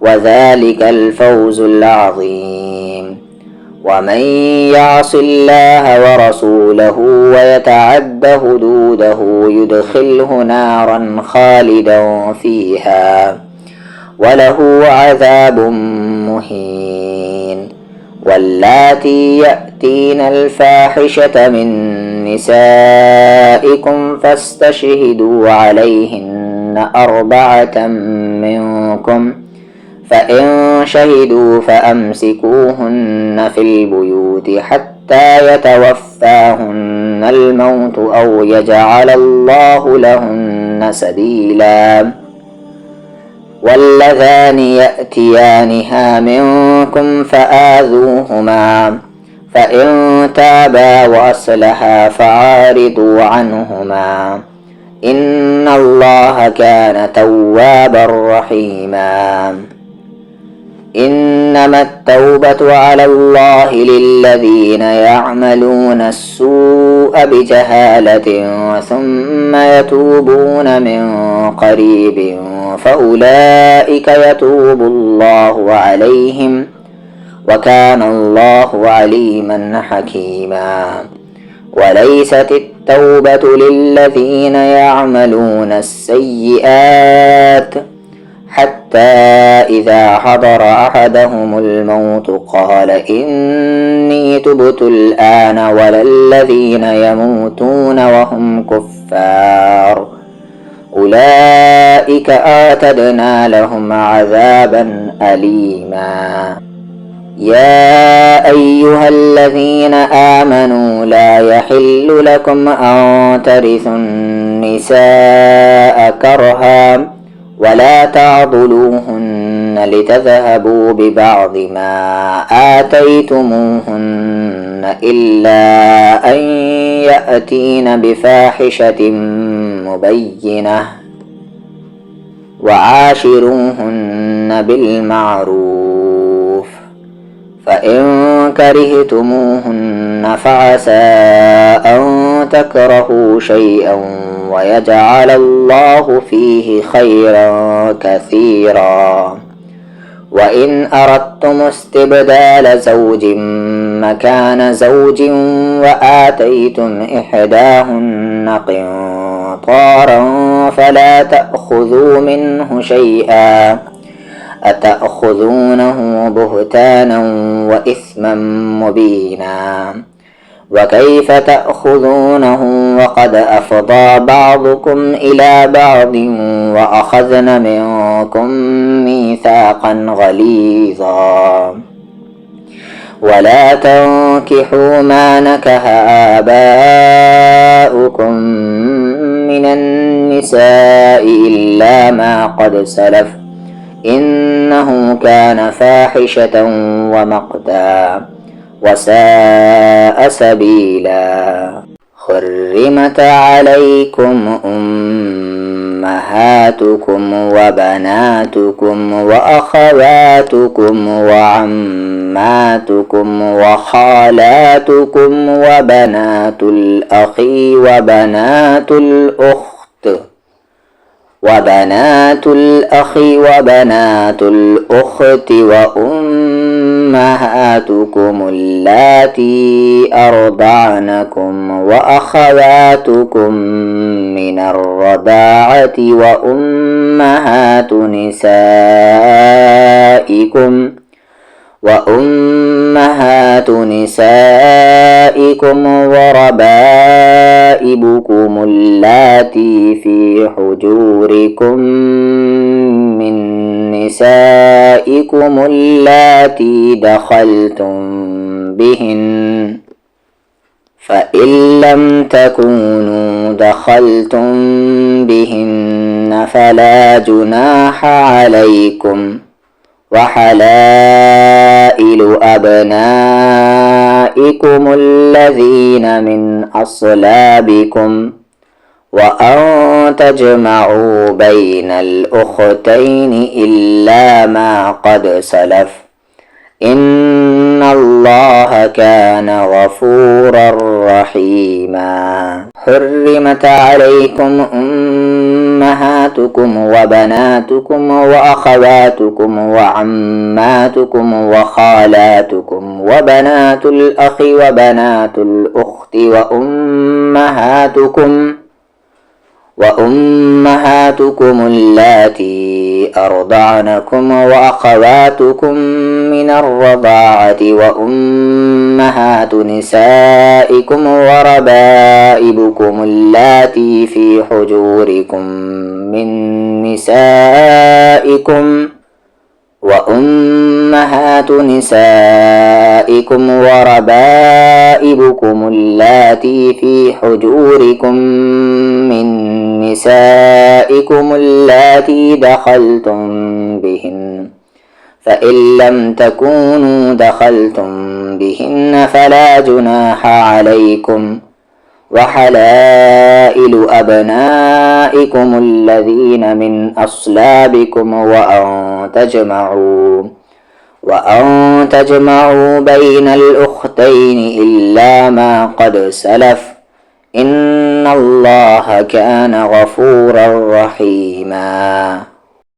وذلك الفوز العظيم. ومن يعص الله ورسوله ويتعد حدوده يدخله نارا خالدا فيها، وله عذاب مهين. واللاتي يأتين الفاحشة من نسائكم فاستشهدوا عليهن 4 منكم، فإن شهدوا فأمسكوهن في البيوت حتى يتوفاهن الموت أو يجعل الله لهن سبيلا. واللذان يأتيانها منكم فآذوهما، فإن تابا وأصلحا فعارضوا عنهما، إن الله كان توابا رحيما. إنما التوبة على الله للذين يعملون السوء بجهالة ثم يتوبون من قريب فأولئك يتوب الله عليهم، وكان الله عليما حكيما. وليست التوبة للذين يعملون السيئات حتى إذا حضر أحدهم الموت قال إني تبت الآن، ولا الذين يموتون وهم كفار، أولئك أعتدنا لهم عذابا أليما. يا أيها الذين آمنوا لا يحل لكم أن ترثوا النساء كرها، ولا تعضلوهن لتذهبوا ببعض ما آتيتموهن إلا أن يأتين بفاحشة مبينة، وعاشروهن بالمعروف. فإن كرهتموهن فعسى أن تكرهوا شيئا ويجعل الله فيه خيرا كثيرا. وإن أردتم استبدال زوج مكان زوج وآتيتم إحداهن قنطارا فلا تأخذوا منه شيئا، أتأخذونه بهتانا وإثما مبينا. وكيف تأخذونه وقد أفضى بعضكم إلى بعض وأخذن منكم ميثاقا غليظا. ولا تنكحوا ما نكح آباؤكم من النساء إلا ما قد سلف، إنه كان فاحشة ومقتا وساء سبيلا. حرمت عليكم أمهاتكم وبناتكم وأخواتكم وعماتكم وخالاتكم وبنات الأخ وبنات الأخت وأمهاتكم اللاتي أرضعنكم وأخواتكم من الرضاعة وأمهات نسائكم وربائبكم اللاتي في حجوركم من نسائكم اللاتي دخلتم بهن، فإن لم تكونوا دخلتم بهن فلا جناح عليكم، وحلائل أبنائكم الذين من أصلابكم وأن تجمعوا بين الأختين إلا ما قد سلف إن الله كان غفورا رحيما. حرمت عليكم أمهاتكم وبناتكم وأخواتكم وعماتكم وخالاتكم وبنات الأخ وبنات الأخت وأمهاتكم اللاتي أرضعنكم وأخواتكم من الرضاعة وأمهات نسائكم وربائبكم اللاتي في حجوركم من نسائكم وربائبكم اللاتي في حجوركم من نسائكم اللاتي دخلتم بهن فإن لم تكونوا دخلتم بهن فلا جناح عليكم وحلائل أبنائكم الذين من أصلابكم وأن تجمعوا بين الأختين إلا ما قد سلف إن الله كان غفورا رحيما.